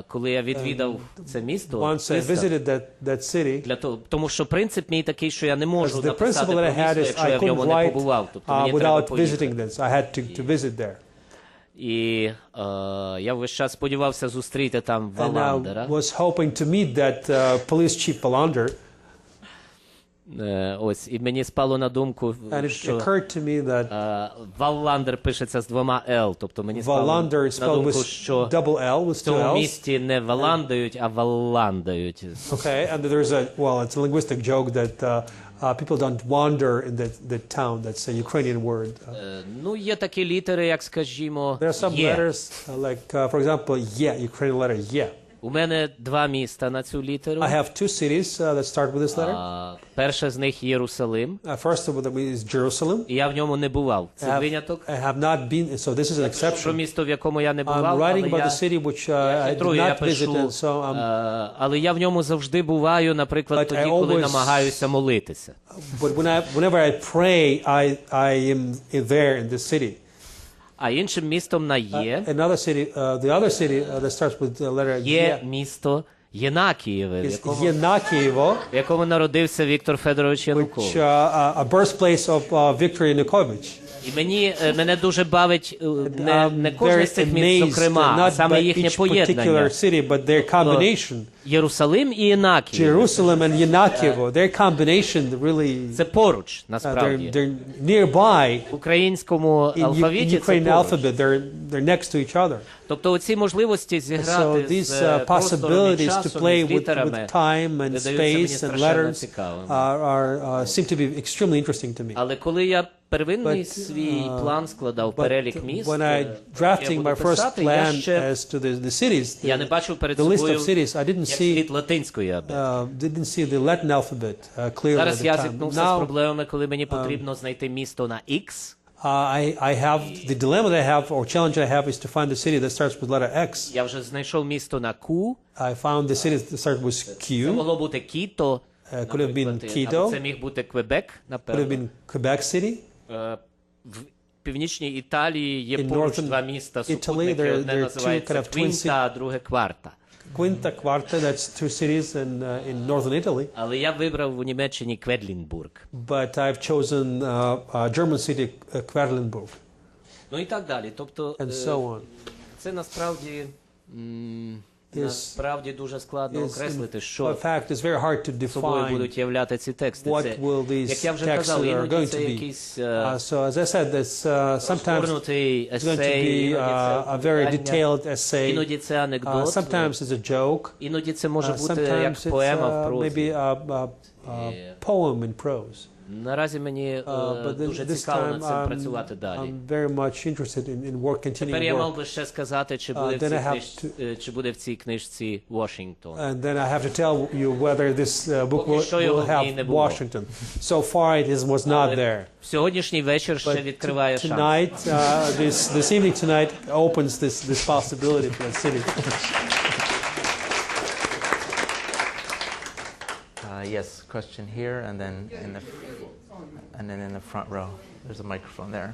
коли я відвідав це місто, Once I Істад, visited that city, тому що принцип мій такий, що я не можу the написати principle про that I had місто, is якщо I я в ньому couldn't не write побував. Тобто мені треба without поїхати. visiting this. I had to visit there. І я весь час сподівався зустріти там And I Валандера. was hoping to meet that police chief Valander. Ось, і мені спало на думку, And it що occurred to me that Валандер пишеться з двома «л», тобто мені спало Valander is на spelled думку, with що double L, with в two цьому L's. місті не валандають, а валандають. Okay, and there's it's a linguistic joke that people don't wander in the town. That's a Ukrainian word. Ну, є такі літери, як, скажімо, There are some «є». letters, like, for example, yeah, Ukrainian letter yeah. У мене два міста на цю літеру. I have two cities that start with this letter. Перше з них Єрусалим, First of them is Jerusalem. і я в ньому не бував. Це виняток. I have not been, so this is an Про exception. місто, в якому я не I'm бував, writing але about the city which I did хитрую, я not visit, пишу, and so але я в ньому завжди буваю, наприклад, But тоді, I коли always- намагаюся молитися. but whenever I pray, I am there in this city. А іншим містом на «є» Another city, the other city that starts with the letter є yeah, місто, Єнакієве, в Yanakiyevo, якому народився Віктор Федорович Янукович. a birthplace of Viktor Yanukovych. І мене дуже бавить не кожен з цих міст, Amazed, зокрема, а not саме by їхнє each поєднання. particular city, but their combination. Єрусалим і Єнакієв. Jerusalem and Yanakiyevo, their combination really, Це поруч, насправді. they're nearby. В українському In алфавіті це Ukrainian поруч. alphabet, they're next to each other. Тобто оці можливості So зіграти these з простором і possibilities to часом, play і з with літерами time and видаються space мені and страшенно letters цікавими. seem to be extremely interesting to me. Але коли я первинний But, свій план складав, перелік міст, When I я drafting буду my first писати, я plan ще as to the cities, я не бачив перед the list собою of cities, I didn't як see слід латинської абетки. didn't see the Latin alphabet clearly at Зараз я the time. зіткнувся з проблемами, коли мені потрібно знайти місто на X. I have the dilemma that I have, or challenge I have, is to find the city that starts with letter X. Я вже знайшов місто на Q. I found the city that starts with Це Q. могло бути Кіто. Could have been наприклад, Quito. або це міг бути Квебек, Could have напевно. been Quebec City. В північній Італії є In поруч northern два міста Italy, супутники. there Одне are two називається kind of twin Квінта, а друге Кварта. Quinta Quarta, that's two cities in northern Italy. Але я вибрав у Німеччині Кведлінбург. But I've chosen a German city, Quedlinburg, Ну і так далі. Тобто and so on. це насправді дуже складно окреслити, In що fact, it's very hard to собою define будуть являти ці тексти. what Це, will these як я вже texts казав, are іноді going це to be. якийсь So as I said, it's sometimes розгорнутий it's going to есей, be a very іноді detailed essay. іноді це анекдот, Sometimes it's a joke. іноді це може бути як Sometimes поема в it's прозі. maybe a poem in prose. Наразі мені But дуже this цікаво над time цим працювати далі. I'm very much interested in work, Тепер continuing я work. мав би ще сказати, чи буде, Then I have чи буде в цій книжці Вашингтон. And then I have to tell you whether this book Поки що його will в ній have не було. Washington. So far it was not there. В сьогоднішній вечір ще відкриває шанс. Tonight, this evening tonight opens this possibility for the city. Yes, question here, and then in the front row. There's a microphone there.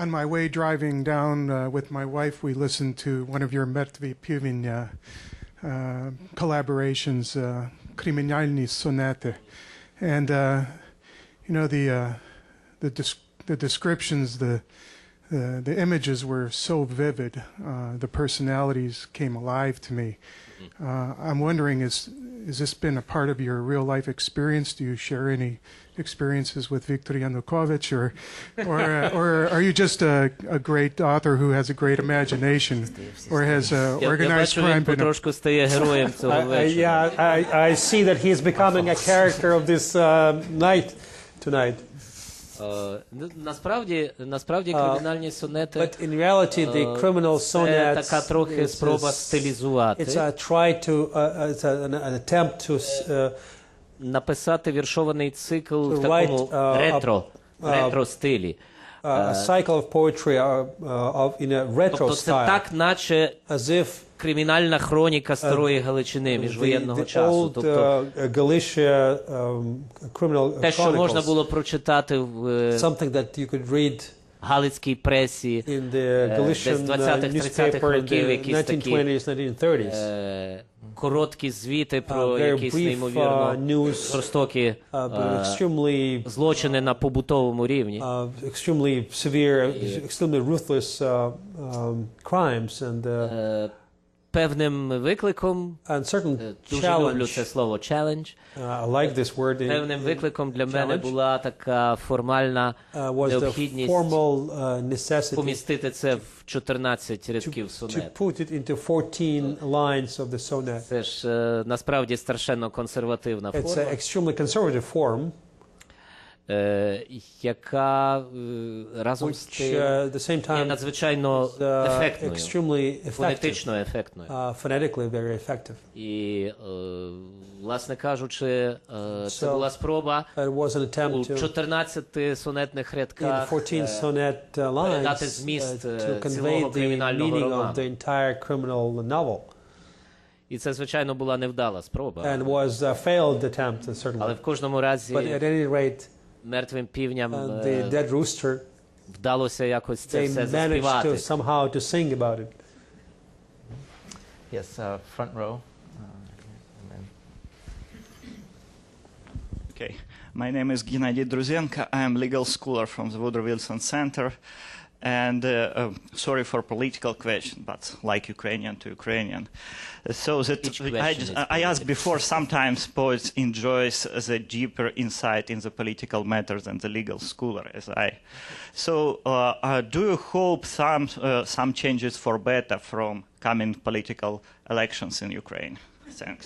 On my way driving down with my wife, we listened to one of your Mrtvi Pivin collaborations, Kriminalny Sonate. And, the descriptions, the images were so vivid. The personalities came alive to me. I'm wondering, has this been a part of your real-life experience? Do you share any experiences with Viktor Yanukovych, or are you just a great author who has a great imagination, or has organized crime been? Потрошку стає героєм цього вечора. I see that he is becoming a character of this night tonight. Насправді кримінальні сонети But in reality, the criminal це sonnets така трохи спроба it's стилізувати, a try to it's an attempt to написати віршований цикл в write, такому ретро стилі. a cycle of poetry in a retro Тобто це style, так, наче as if кримінальна хроніка старої Галичини міжвоєнного the часу. old Тобто Galicia criminal те, що можна chronicles, було прочитати в something that you could read галицькій пресі in the Galician десь 20-30-х newspaper in років, the якісь такі 1920s, 1930s. Короткі звіти про Very якісь brief неймовірно news, жорстокі but extremely злочини на побутовому рівні. extremely severe, extremely ruthless crimes, and Певним викликом, certain дуже люблю це challenge. слово challenge, I like this word. певним викликом для мене challenge була така формальна was the необхідність formal necessity помістити це в 14 рядків to сонету. put it into 14 lines of the sonnet. Це ж насправді страшенно консервативна It's форма, an extremely conservative form, яка разом з which тим at the same є time надзвичайно ефектною, extremely effective, фонетично ефектною. phonetically very effective. І, власне кажучи, це So, була спроба It was an attempt у to, 14 сонетних in рядках 14 sonnet передати lines, зміст to convey цілого the кримінального meaning of роману. the entire criminal novel. І це, звичайно, була невдала спроба. And was a failed attempt, certainly. Але в кожному разі But at any rate, мертвим півням the dead rooster, вдалося якось це they все managed заспівати. to somehow to sing about it. Yes, front row. And then. Okay, my name is Gennady Druzenko. I am legal scholar from the Woodrow Wilson Center. And sorry for political question, but like Ukrainian to Ukrainian. So that I asked before, sometimes poets enjoys the deeper insight in the political matters than the legal scholar, as I. So do you hope some changes for better from coming political elections in Ukraine? Thanks.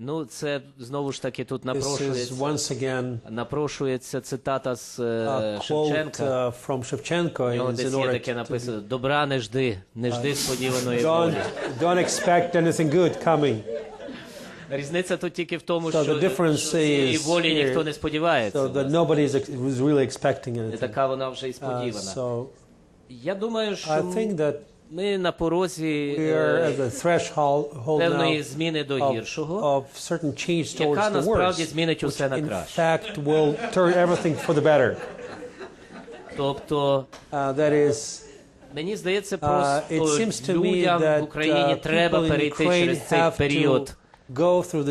Ну, це знову ж таки тут напрошується цитата з Шевченка. From Shevchenko. У нього десь є таке написано: «Добра не жди сподіваної волі». Don't expect anything good coming. Різниця тут тільки в тому, що цієї волі ніхто не сподівається. So that nobody is really expecting anything. Не така вона вже і сподівана. Я думаю, що ми на порозі певної зміни до гіршого, яка насправді змінить усе на краще. Тобто, мені здається, просто людям в Україні треба перейти через цей період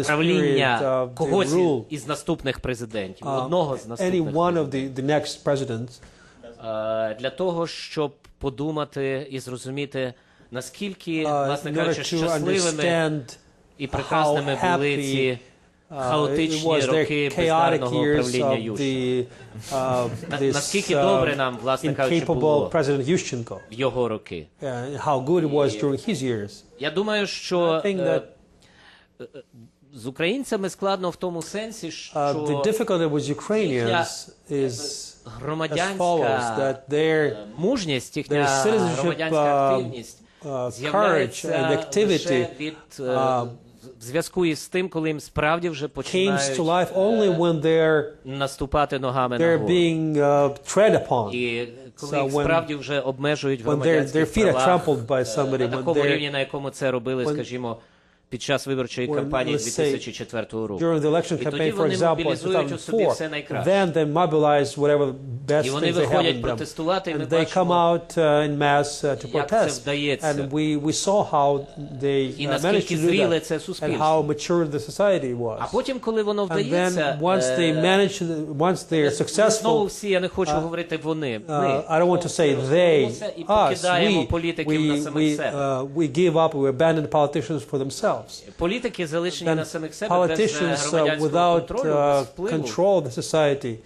правління когось із наступних президентів, одного з наступних президентів, для того, щоб подумати і зрозуміти, наскільки, власне кажучи, щасливими і прекрасними були ці хаотичні роки бездарного управління Ющенка. Наскільки добре нам, власне кажучи, було в його роки. Я думаю, що з українцями складно в тому сенсі, що їхня громадянська мужність, їхня громадянська активність з'являється лише від зв'язку із тим, коли їм справді вже починають наступати ногами на гору. І коли їх справді вже обмежують в громадянських правах на такому рівні, на якому це робили, скажімо, під час виборчої кампанії 2004 року. І тоді вони мобілізують у собі все найкраще. І вони виходять протестувати, і ми бачимо, як це вдається. І наскільки зріле це суспільство. А потім, коли воно вдається, знову всі, я не хочу говорити вони, ми, і покидаємо політиків на самих себе. Політики залишені на самих себе без громадянського контролю, без впливу,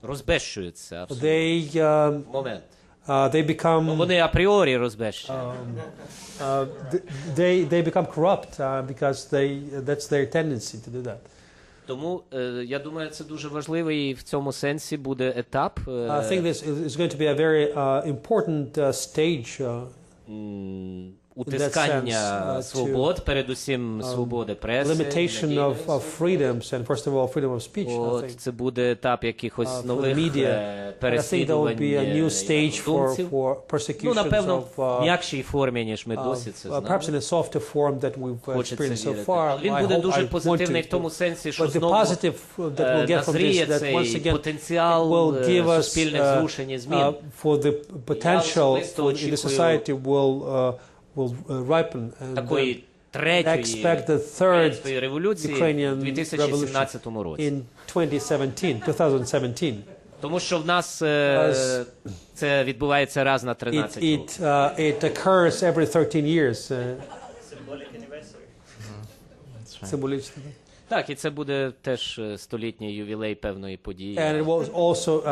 розбещуються абсолютно. Момент. Вони апріорі розбещені. They become corrupt because that's their tendency to do that. Тому, я думаю, це дуже важливий і в цьому сенсі буде етап. I think this is going to be a very important stage. Утискання свобод, передусім свободи преси, limitation of freedoms and first of all freedom of speech. I think. Це буде етап якихось нових переслідувань думців. Ну, напевно, в м'якшій формі, ніж ми досі це знаємо. Perhaps in a softer form that we've experienced so far. Він буде дуже позитивний в тому сенсі, що знову назріє цей потенціал суспільних зрушень і змін. For the potential in the society will ripen and expect the third Ukrainian revolution in 2017. Тому що в нас це відбувається раз на 13 років. It occurs every 13 years. Символічно. Так, і це буде теж столітній ювілей певної події. And it was also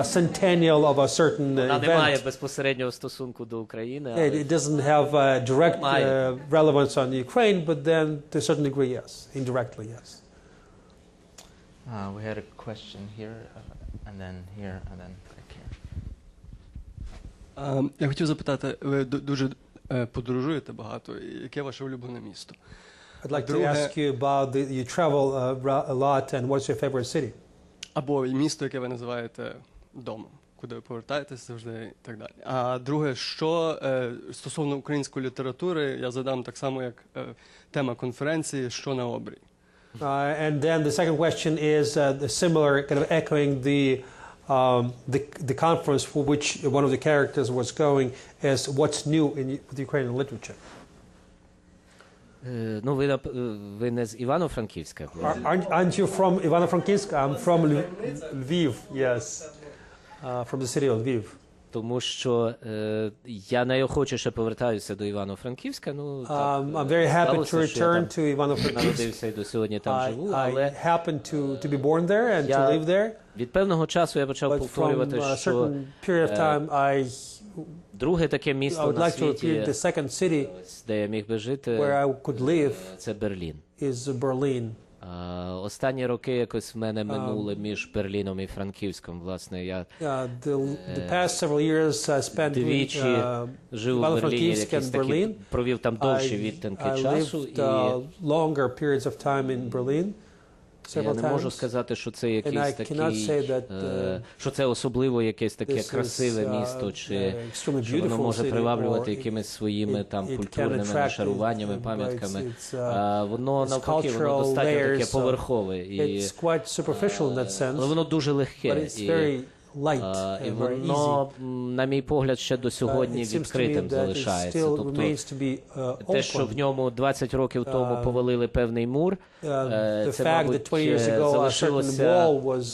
centennial of a certain event. Вона не має безпосереднього стосунку до України. It doesn't have direct relevance on Ukraine, but then to a certain degree, yes. Indirectly, yes. We had a question here, and then here, and then back here. Я хотів запитати, ви дуже подорожуєте багато, яке ваше улюблене місто? I'd like to ask you about you travel a lot, and what's your favorite city? Або місто, яке ви називаєте домом, куди ви повертаєтесь завжди і так далі. А друге, що стосовно української літератури, я задам так само, як тема конференції, що на обрії. And then the second question is the similar, kind of echoing the conference for which one of the characters was going, is what's new in the Ukrainian literature. Ну, ви не з Івано-Франківська? Aren't you from Ivano-Frankivsk? I'm from Lviv, yes. From the city of Lviv. Тому що я найохочіше повертаюся до Івано-Франківська. Ну, I'm very happy to return to Ivano-Frankivsk. Народився і до сьогодні там живу, але I happened to be born there and to live there. Від певного часу я почав повторювати, що друге таке місто на світі, де я міг би жити, це Берлін. Останні роки якось в мене минули між Берліном і Франківськом. Власне, я двічі жив у Берліні, якісь такі, провів там довші відтинки часу. Я не можу сказати, що це якийсь такий, що це особливо якесь таке красиве місто, чи що воно може приваблювати якимись своїми там культурними нашаруваннями, пам'ятками. Воно навпаки, воно достатньо таке поверхове, але воно дуже легке. І воно, на мій погляд, ще до сьогодні відкритим залишається. Тобто те, що в ньому 20 років тому повалили певний мур, це, мабуть,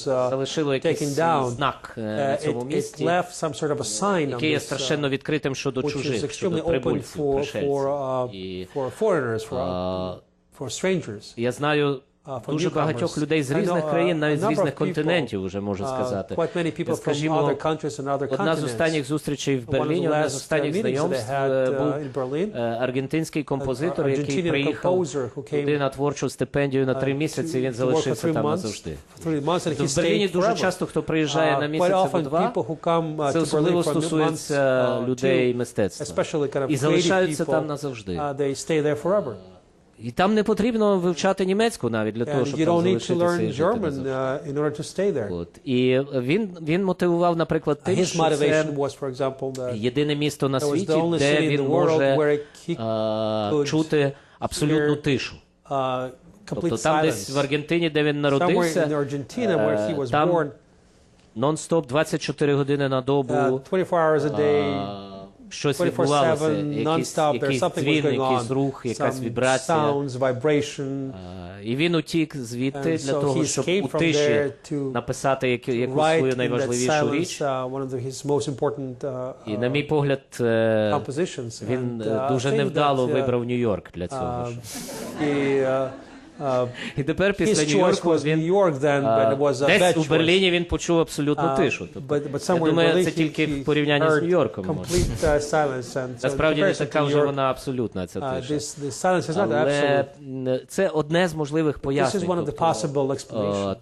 залишило якийсь знак на цьому місці, який є страшенно відкритим щодо чужих, щодо прибульців, пришельців. Я знаю дуже багатьох людей з різних країн, навіть з різних континентів, вже можу сказати. Скажімо, одна з останніх зустрічей в Берліні, одна з останніх знайомств був аргентинський композитор, який приїхав туди на творчу стипендію на 3 місяці, він залишився там назавжди. В Берліні дуже часто, хто приїжджає на місяць або 2, це особливо стосується людей мистецтва. І залишаються там назавжди. І там не потрібно вивчати німецьку навіть для того, щоб там залишитися і жити. І він мотивував, наприклад, тим, що це єдине місто на світі, де він може чути абсолютну тишу. Тобто там десь в Аргентині, де він народився, там нон-стоп 24 години на добу, щось відбувалося, якийсь дзвін, якийсь рух, якась вібрація. І він утік звідти для того, щоб у тиші написати якусь свою найважливішу річ. І, на мій погляд, він дуже невдало вибрав Нью-Йорк для цього. І тепер після Нью-Йорку десь у Берліні він почув абсолютну тишу. Я думаю, це тільки в порівнянні з Нью-Йорком. Насправді не така вже вона абсолютна, ця тиша. Але це одне з можливих пояснень.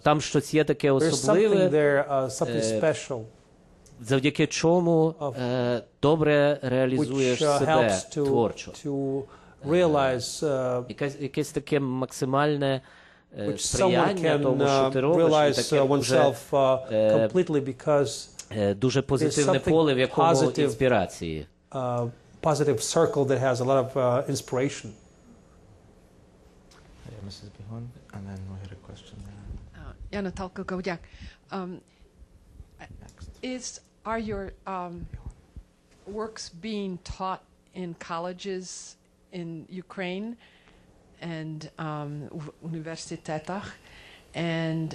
Там щось є таке особливе, завдяки чому добре реалізуєш себе творчо. Якесь таке максимальне сприяння тому, що ти робиш, і таке дуже позитивне поле, в якому інспірації. Positive circle that has a lot of inspiration. Mrs. Bihon, and then we had a question there. Я Наталка Гаудяк. Are your works being taught in colleges in Ukraine and universitetach, and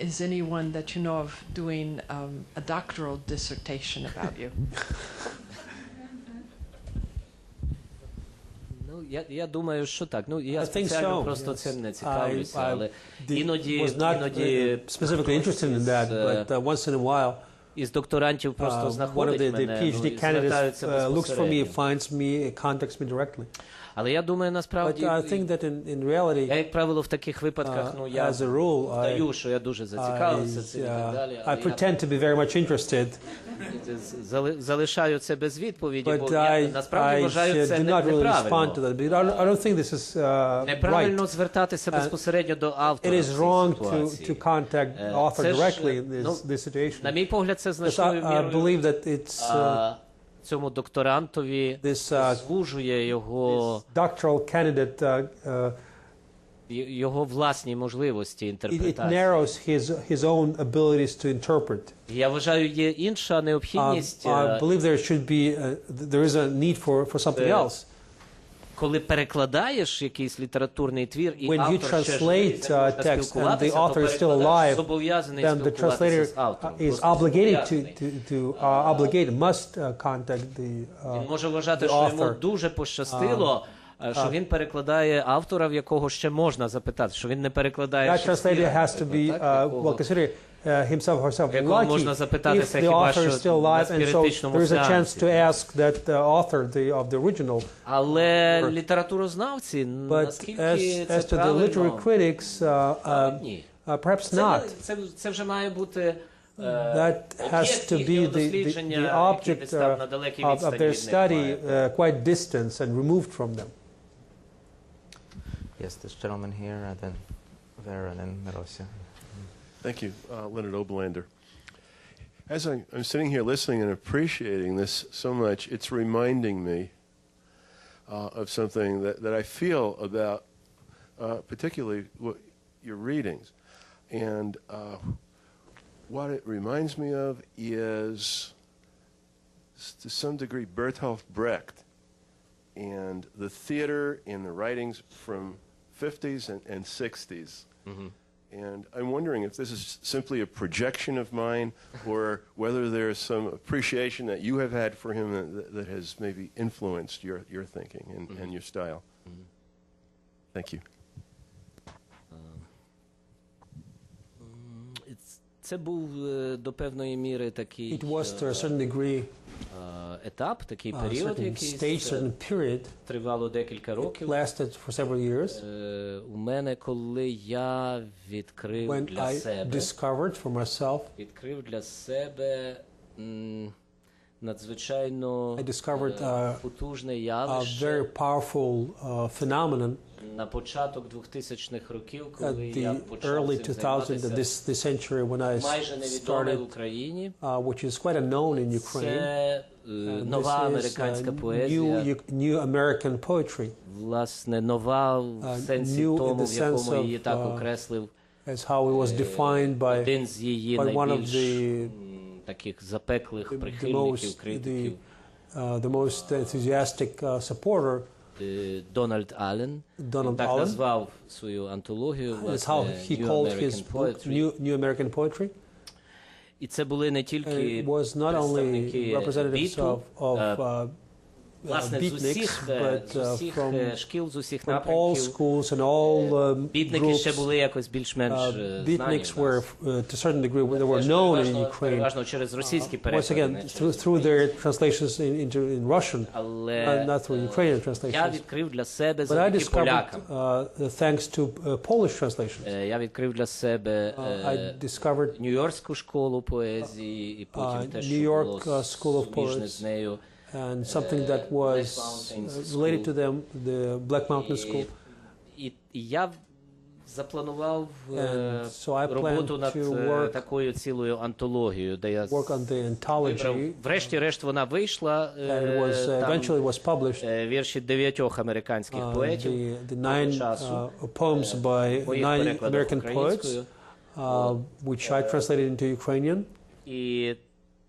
is anyone that you know of doing a doctoral dissertation about you? Я думаю, що так. Ну, я спеціально просто цим не цікавлюся, але іноді specifically interested in that, but once in a while із докторантів просто знаходить мене, PhD candidate looks for me, finds me, contacts me directly. Але я думаю, насправді, я, як правило, в таких випадках, я вдаю, що я дуже зацікавився цим і так далі. I pretend to be very much interested. Залишаю це без відповіді, бо я насправді вважаю це неправильно. Неправильно звертатися безпосередньо до автора в цій ситуації. На мій погляд, це значною мірою цьому докторантові звужує його його власні можливості It інтерпретації. narrows his own abilities to interpret. Я вважаю, є інша необхідність, I believe there is a need for something else. коли перекладаєш якийсь літературний твір, і When you автор ще живий, translate де можна text and the спілкуватися, то author is still перекладач alive, зобов'язаний then the спілкуватися translator з автором. is просто obligated зобов'язаний. must contact Він the може вважати, що йому author. дуже пощастило, що він перекладає автора, в якого ще можна запитати, що він не перекладає That translator Шекспіра, has to be наприклад, well consider himself or herself якого lucky можна if запитатися the хіба author is що still на alive, and so спіритичному there is a chance сеансі. to ask that author of the original. Але літературознавці, But наскільки as це to the literary правильно? critics, Ні. perhaps not. Це вже має бути That has to be the object of their study, quite distant and removed from them. Yes, this gentleman here, and then Vera, and then Mirosia. Thank you, Leonard Oberlander. As I'm sitting here listening and appreciating this so much, it's reminding me of something that I feel about particularly your readings. And what it reminds me of is, to some degree, Bertolt Brecht and the theater in the writings from 50s and 60s. Mm-hmm. And I'm wondering if this is simply a projection of mine or whether there's some appreciation that you have had for him that has maybe influenced your thinking and your style. Mm-hmm. Thank you. Це був до певної міри такий It was to a certain degree етап, такий a період, certain який stage, certain period. тривало декілька It років. lasted for several years. У мене, коли я відкрив When для I себе, discovered for myself, відкрив для себе надзвичайно I discovered потужне a явище very powerful phenomenon на початок 2000-х років, at коли я the почав early цим 2000s, займатися, this century, when I майже невідоме в started, Україні. which is quite unknown in Ukraine. Це нова This is американська поезія, new American poetry, власне, нова в сенсі new in тому, the в якому sense її of, так окреслив as how it was defined by один з її one of найбільш the таких запеклих the прихильників, most критиків, the most enthusiastic supporter, Дональд Аллен. Donald Він так Allen. назвав свою антологію, That's власне, how he New called his American book Poetry. New American Poetry. І це були не тільки It was not only представники representatives біту, of власне, з beatniks, усіх шкіл, з усіх from all напрямків. schools and all Бітники ще groups. були якось більш-менш знані Beatniks в were, нас. to a certain degree, they were known in Ukraine. Переважно через російські Once переклади, again, не через through their translations in Russian, Але not through Ukrainian я translations. відкрив для себе But I завдяки discovered, полякам. thanks to Polish translations, Я відкрив для себе I discovered Нью-Йоркську школу поезії, і потім те, New що York було School of суміжне Poets. з нею. and something that was related to them, the Black Mountain School. І я запланував So I роботу planned над to work такою цілою антологією, де я on the вибрав. anthology, Врешті-решт вона вийшла. and it was Там eventually was published. вірші 9 американських поетів. The 9 poems by моїх 9 перекладах American poets, українською. which I translated into Ukrainian. І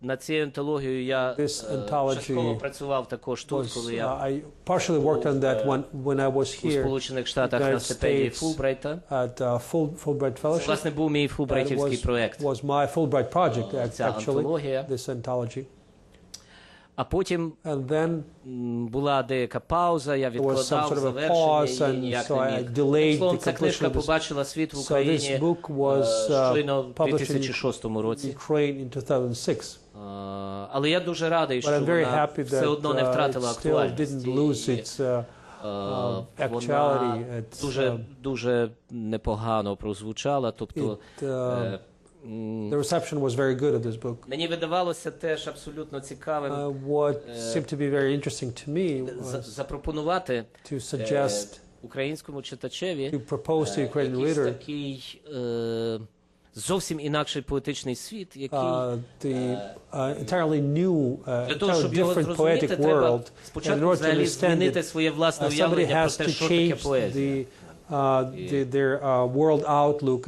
над цією антологією я частково працював також тут, коли я I partially worked on that when I was у here Сполучених Штатах на стипендії Фулбрайта. at Fulbright Це, Fellowship. власне, був мій фулбрайтівський проєкт. Was my Fulbright project, Ця антологія. this anthology. А потім And then була деяка пауза, я was some відкладав sort of a завершення pause, і ніяк and so не I міг. delayed Словом, the ця книжка completion of this. побачила світ в So Україні this book was щойно в published in 2006 році. Ukraine in 2006. Але я дуже радий, But що I'm very вона happy все that одно не it втратила still didn't актуальності. lose its actuality. Вона It's, дуже непогано прозвучала, тобто the reception was very good of this book. мені видавалося теж абсолютно цікавим What seemed to be very interesting to me was запропонувати to suggest, українському читачеві to propose to Ukrainian якийсь reader такий зовсім інакший поетичний світ, який the entirely new, для того, entirely щоб його different зрозуміти, poetic треба world. And in спочатку order to взагалі understand змінити it, своє власне somebody уявлення про has те, to що таке change поезія. their world outlook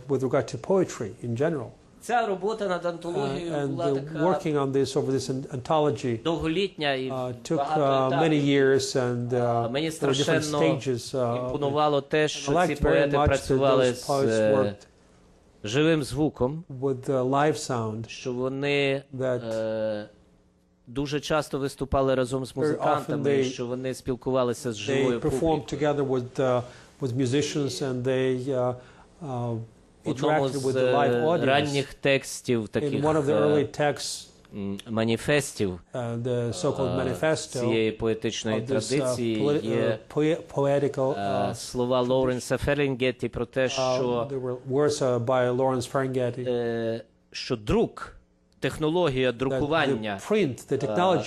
with regard to poetry in general. Ця робота над антологією була така Working on this over this anthology довголітня і took many years, and мені there were different страшенно stages. імпонувало те, що ці поети працювали з живим звуком, with live sound, що вони дуже часто виступали разом з музикантами, що вони спілкувалися з живою публікою. They performed together with musicians, and they interacted with the live audience. ранніх текстів, таких In one of the early texts, маніфестів the so-called manifesto цієї поетичної традиції є poetical слова Лоуренса Ферінгетті про те, що there were words by Lawrence Ferlinghetti, що друк, технологія друкування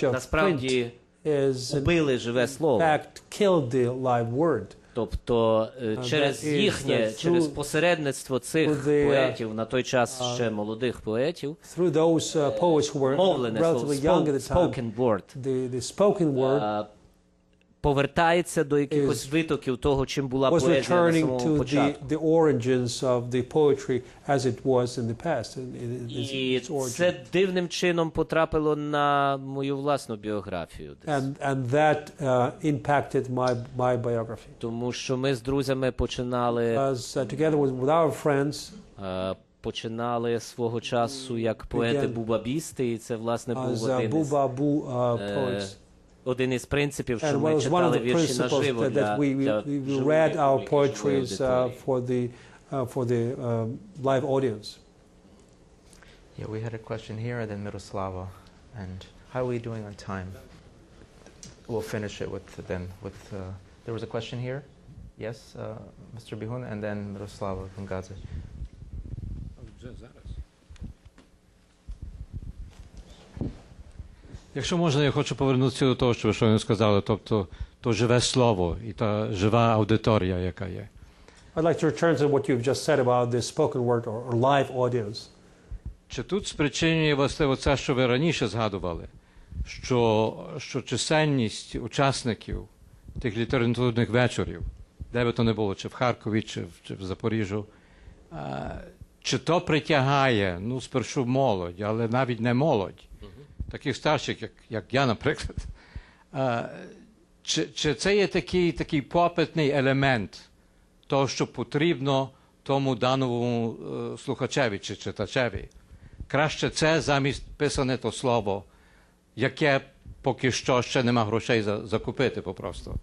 насправді убили живе слово. Тобто через їхнє, через посередництво цих поетів, на той час ще молодих поетів, мовлене слово, spoken word, повертається до якихось витоків того, чим була поезія на самому початку. І це дивним чином потрапило на мою власну біографію. Тому що ми з друзями починали свого часу як поети-бубабісти, і це, власне, був один із принципів, що ми читали вірші наживо для live audience. Yeah, we had a question here, and then Miroslava. And how are we doing on time? We'll finish it with there was a question here. Yes, Mr. Bihun, and then Miroslava from Gaza. Якщо можна, я хочу повернутися до того, що ви щойно сказали, тобто то живе слово і та жива аудиторія, яка є. I'd like to return to what you've just said about the spoken word or live audience. Чи тут спричинює власне оце, що ви раніше згадували, що чисельність учасників тих літературних вечорів, де би то не було, чи в Харкові, чи в Запоріжжю, чи то притягає, ну, спершу молодь, але навіть не молодь, таких старших, як я, наприклад. Чи це є такий попитний елемент того, що потрібно тому даному слухачеві чи читачеві? Краще це замість писане то слово, яке поки що ще нема грошей закупити попросту.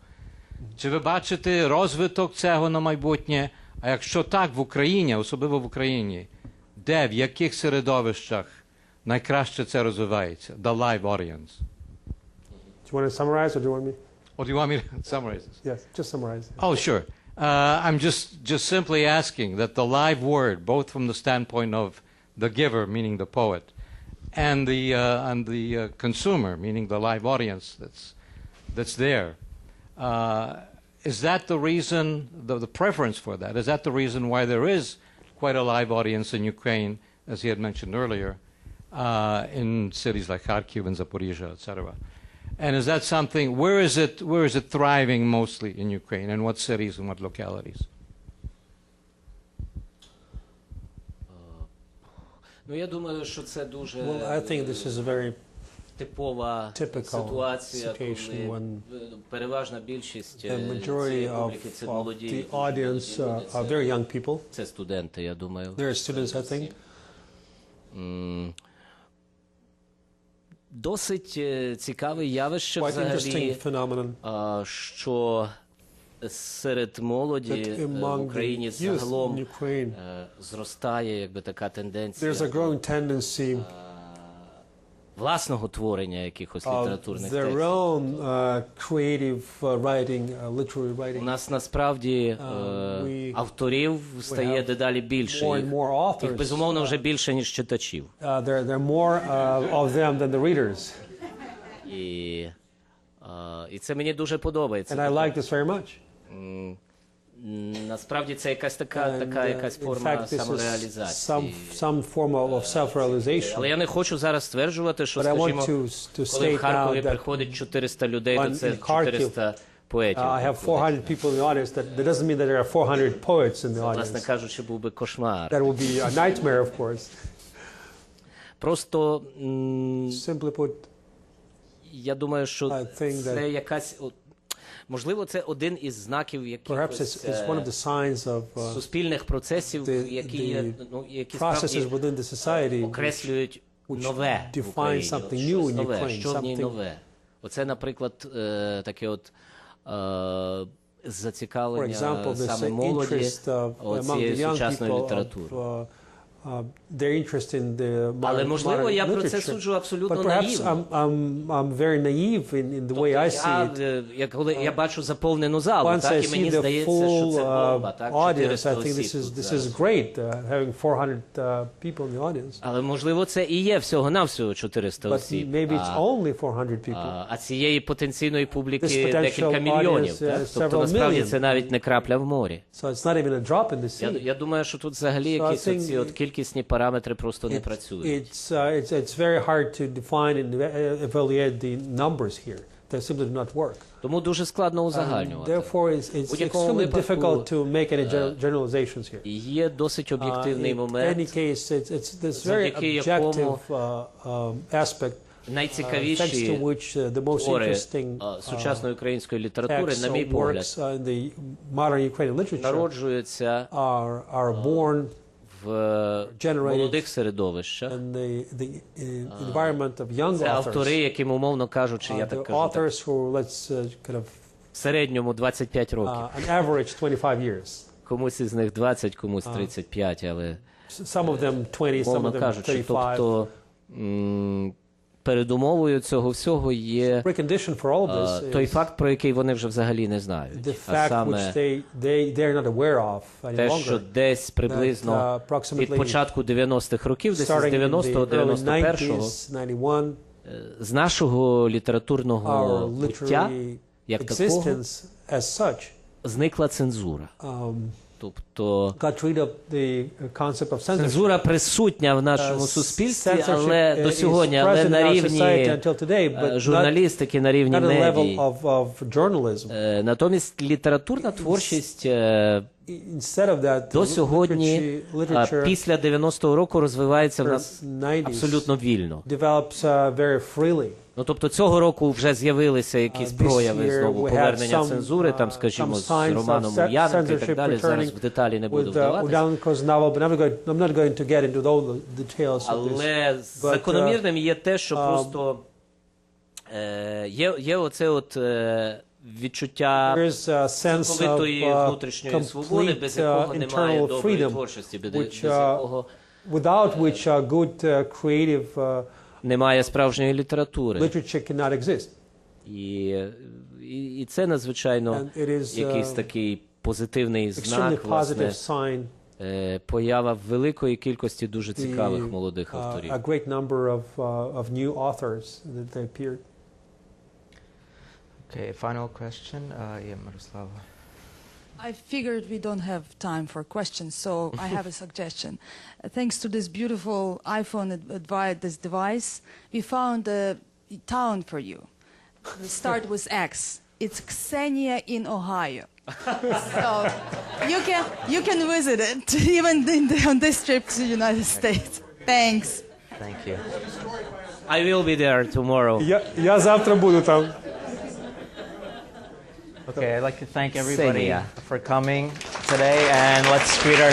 Чи ви бачите розвиток цього на майбутнє? А якщо так, в Україні, особливо в Україні, де, в яких середовищах найкраще це розвивається? The live audience. Do you want to summarize, or do you want me? Or do you want me to summarize this? Yes, just summarize. Oh, sure. I'm just simply asking that the live word, both from the standpoint of the giver, meaning the poet, and the consumer, meaning the live audience that's there, is that the reason, the preference for that? Is that the reason why there is quite a live audience in Ukraine, as he had mentioned earlier, in cities like Kharkiv and Zaporizhzhia, etc.? And is that something? Where is it thriving mostly in Ukraine? In what cities and what localities? Ну, я думаю, що це дуже I think this is a very типова ситуація, коли переважна більшість цієї публіки – це молоді. The audience are very young people. Це студенти, я думаю. They're students, I think. Досить цікаве явище взагалі, що серед молоді в Україні загалом зростає якби така тенденція власного творення якихось літературних текстів. У нас насправді авторів стає дедалі більше. Їх, безумовно, вже більше, ніж читачів. І це мені дуже подобається. Насправді це якась така якась форма самореалізації. Але я не хочу зараз стверджувати, що, скажімо, коли в Харкові приходить 400 людей, то це 400 поетів. I have 400 people in the audience. That doesn't mean that there are 400 poets in the Власне audience. кажучи, був би кошмар. That would be a nightmare, of course. Просто Simply put, я думаю, що I think це that якась, можливо, це один із знаків perhaps якихось it's one of the signs of суспільних процесів, які processes справді within the society окреслюють which нове в define Україні, something щось new in нове, Ukraine, що в ній something- нове. Оце, наприклад, таке от For зацікавлення example, this саме молоді interest among цією the young сучасною people літературою. of their interest in the Але, можливо, modern я про це literature. суджу абсолютно But perhaps наївно. I'm very naive in the way I see it. Коли я бачу заповнену залу, Once I так, і мені see the здається, що full це бомба, так, audience, 400 I think осіб тут this зараз. is great, having 400 people in the audience. Але, можливо, це і є всього-навсього 400 But осіб. maybe it's only 400 people. А цієї потенційної This публіки potential декілька мільйонів. audience, Так? Тобто, several насправді, million. це навіть не крапля в морі. So it's not even a drop in the sea. Я думаю, що тут взагалі So I якісь think оці от кількісні параметри просто не працюють. It's very hard to define and evaluate the numbers here. They simply do not work. Тому дуже складно узагальнювати. Therefore, it's будь-якому extremely випадку, difficult to make any generalizations here. Є досить об'єктивний In момент, any case, it's this very завдяки якому objective aspect, thanks найцікавіші to which the most твори interesting сучасної української літератури, texts на мій or погляд, works in the modern Ukrainian literature народжуються are born в молодих середовищах. in the environment of young Це автори, authors. яким, умовно кажучи, я The так кажу, так, authors who, let's kind of, в середньому 25 років. an average 25 years. Комусь із них 20, комусь 35, але, Some of them 20, some умовно of them кажучи, 35. тобто передумовою цього всього є Precondition for all of this той is факт, про який вони вже взагалі не знають. the А fact саме which they're not aware of any те, що longer. десь приблизно від початку 90-х років, десь з Starting in the 90-го, early 91-го, 90s, 91, з нашого літературного our буття, literary як такого, existence as such зникла цензура. Тобто got rid of the concept of censorship. цензура присутня в нашому суспільстві, Censorship але до is сьогодні, але present in на our рівні society until today, but журналістики, на рівні not at the медій. level of journalism. Натомість літературна творчість Instead of that, до сьогодні, literature після 90-го року, розвивається в нас 90s абсолютно вільно. develops very freely. Ну, тобто цього року вже з'явилися якісь This прояви year знову we повернення had цензури, там, some скажімо, з signs of Романом Ульяненко і так censorship далі. Зараз в деталі не буду with вдаватися. Ulyanenko's novel, but I'm not going to get into all the details of this. Але закономірним є те, що просто є оце от відчуття There is a sense цілковитої of внутрішньої свободи, complete без якого немає internal доброї freedom, творчості, без which, якого without which good creative немає справжньої літератури. literature cannot exist. І це надзвичайно And it is якийсь такий позитивний знак, extremely власне, positive sign. поява великої кількості дуже цікавих The, молодих авторів. a great number of new authors that they appeared. Okay, final question. Yeah, Miroslava. I figured we don't have time for questions, so I have a suggestion. Thanks to this beautiful iPhone this device, we found a town for you. We start with X. It's Xenia in Ohio. So you can visit it even on this trip to the United States. Thanks. Thank you. I will be there tomorrow. Я завтра буду там. Okay, I'd like to thank everybody for coming today, and let's greet our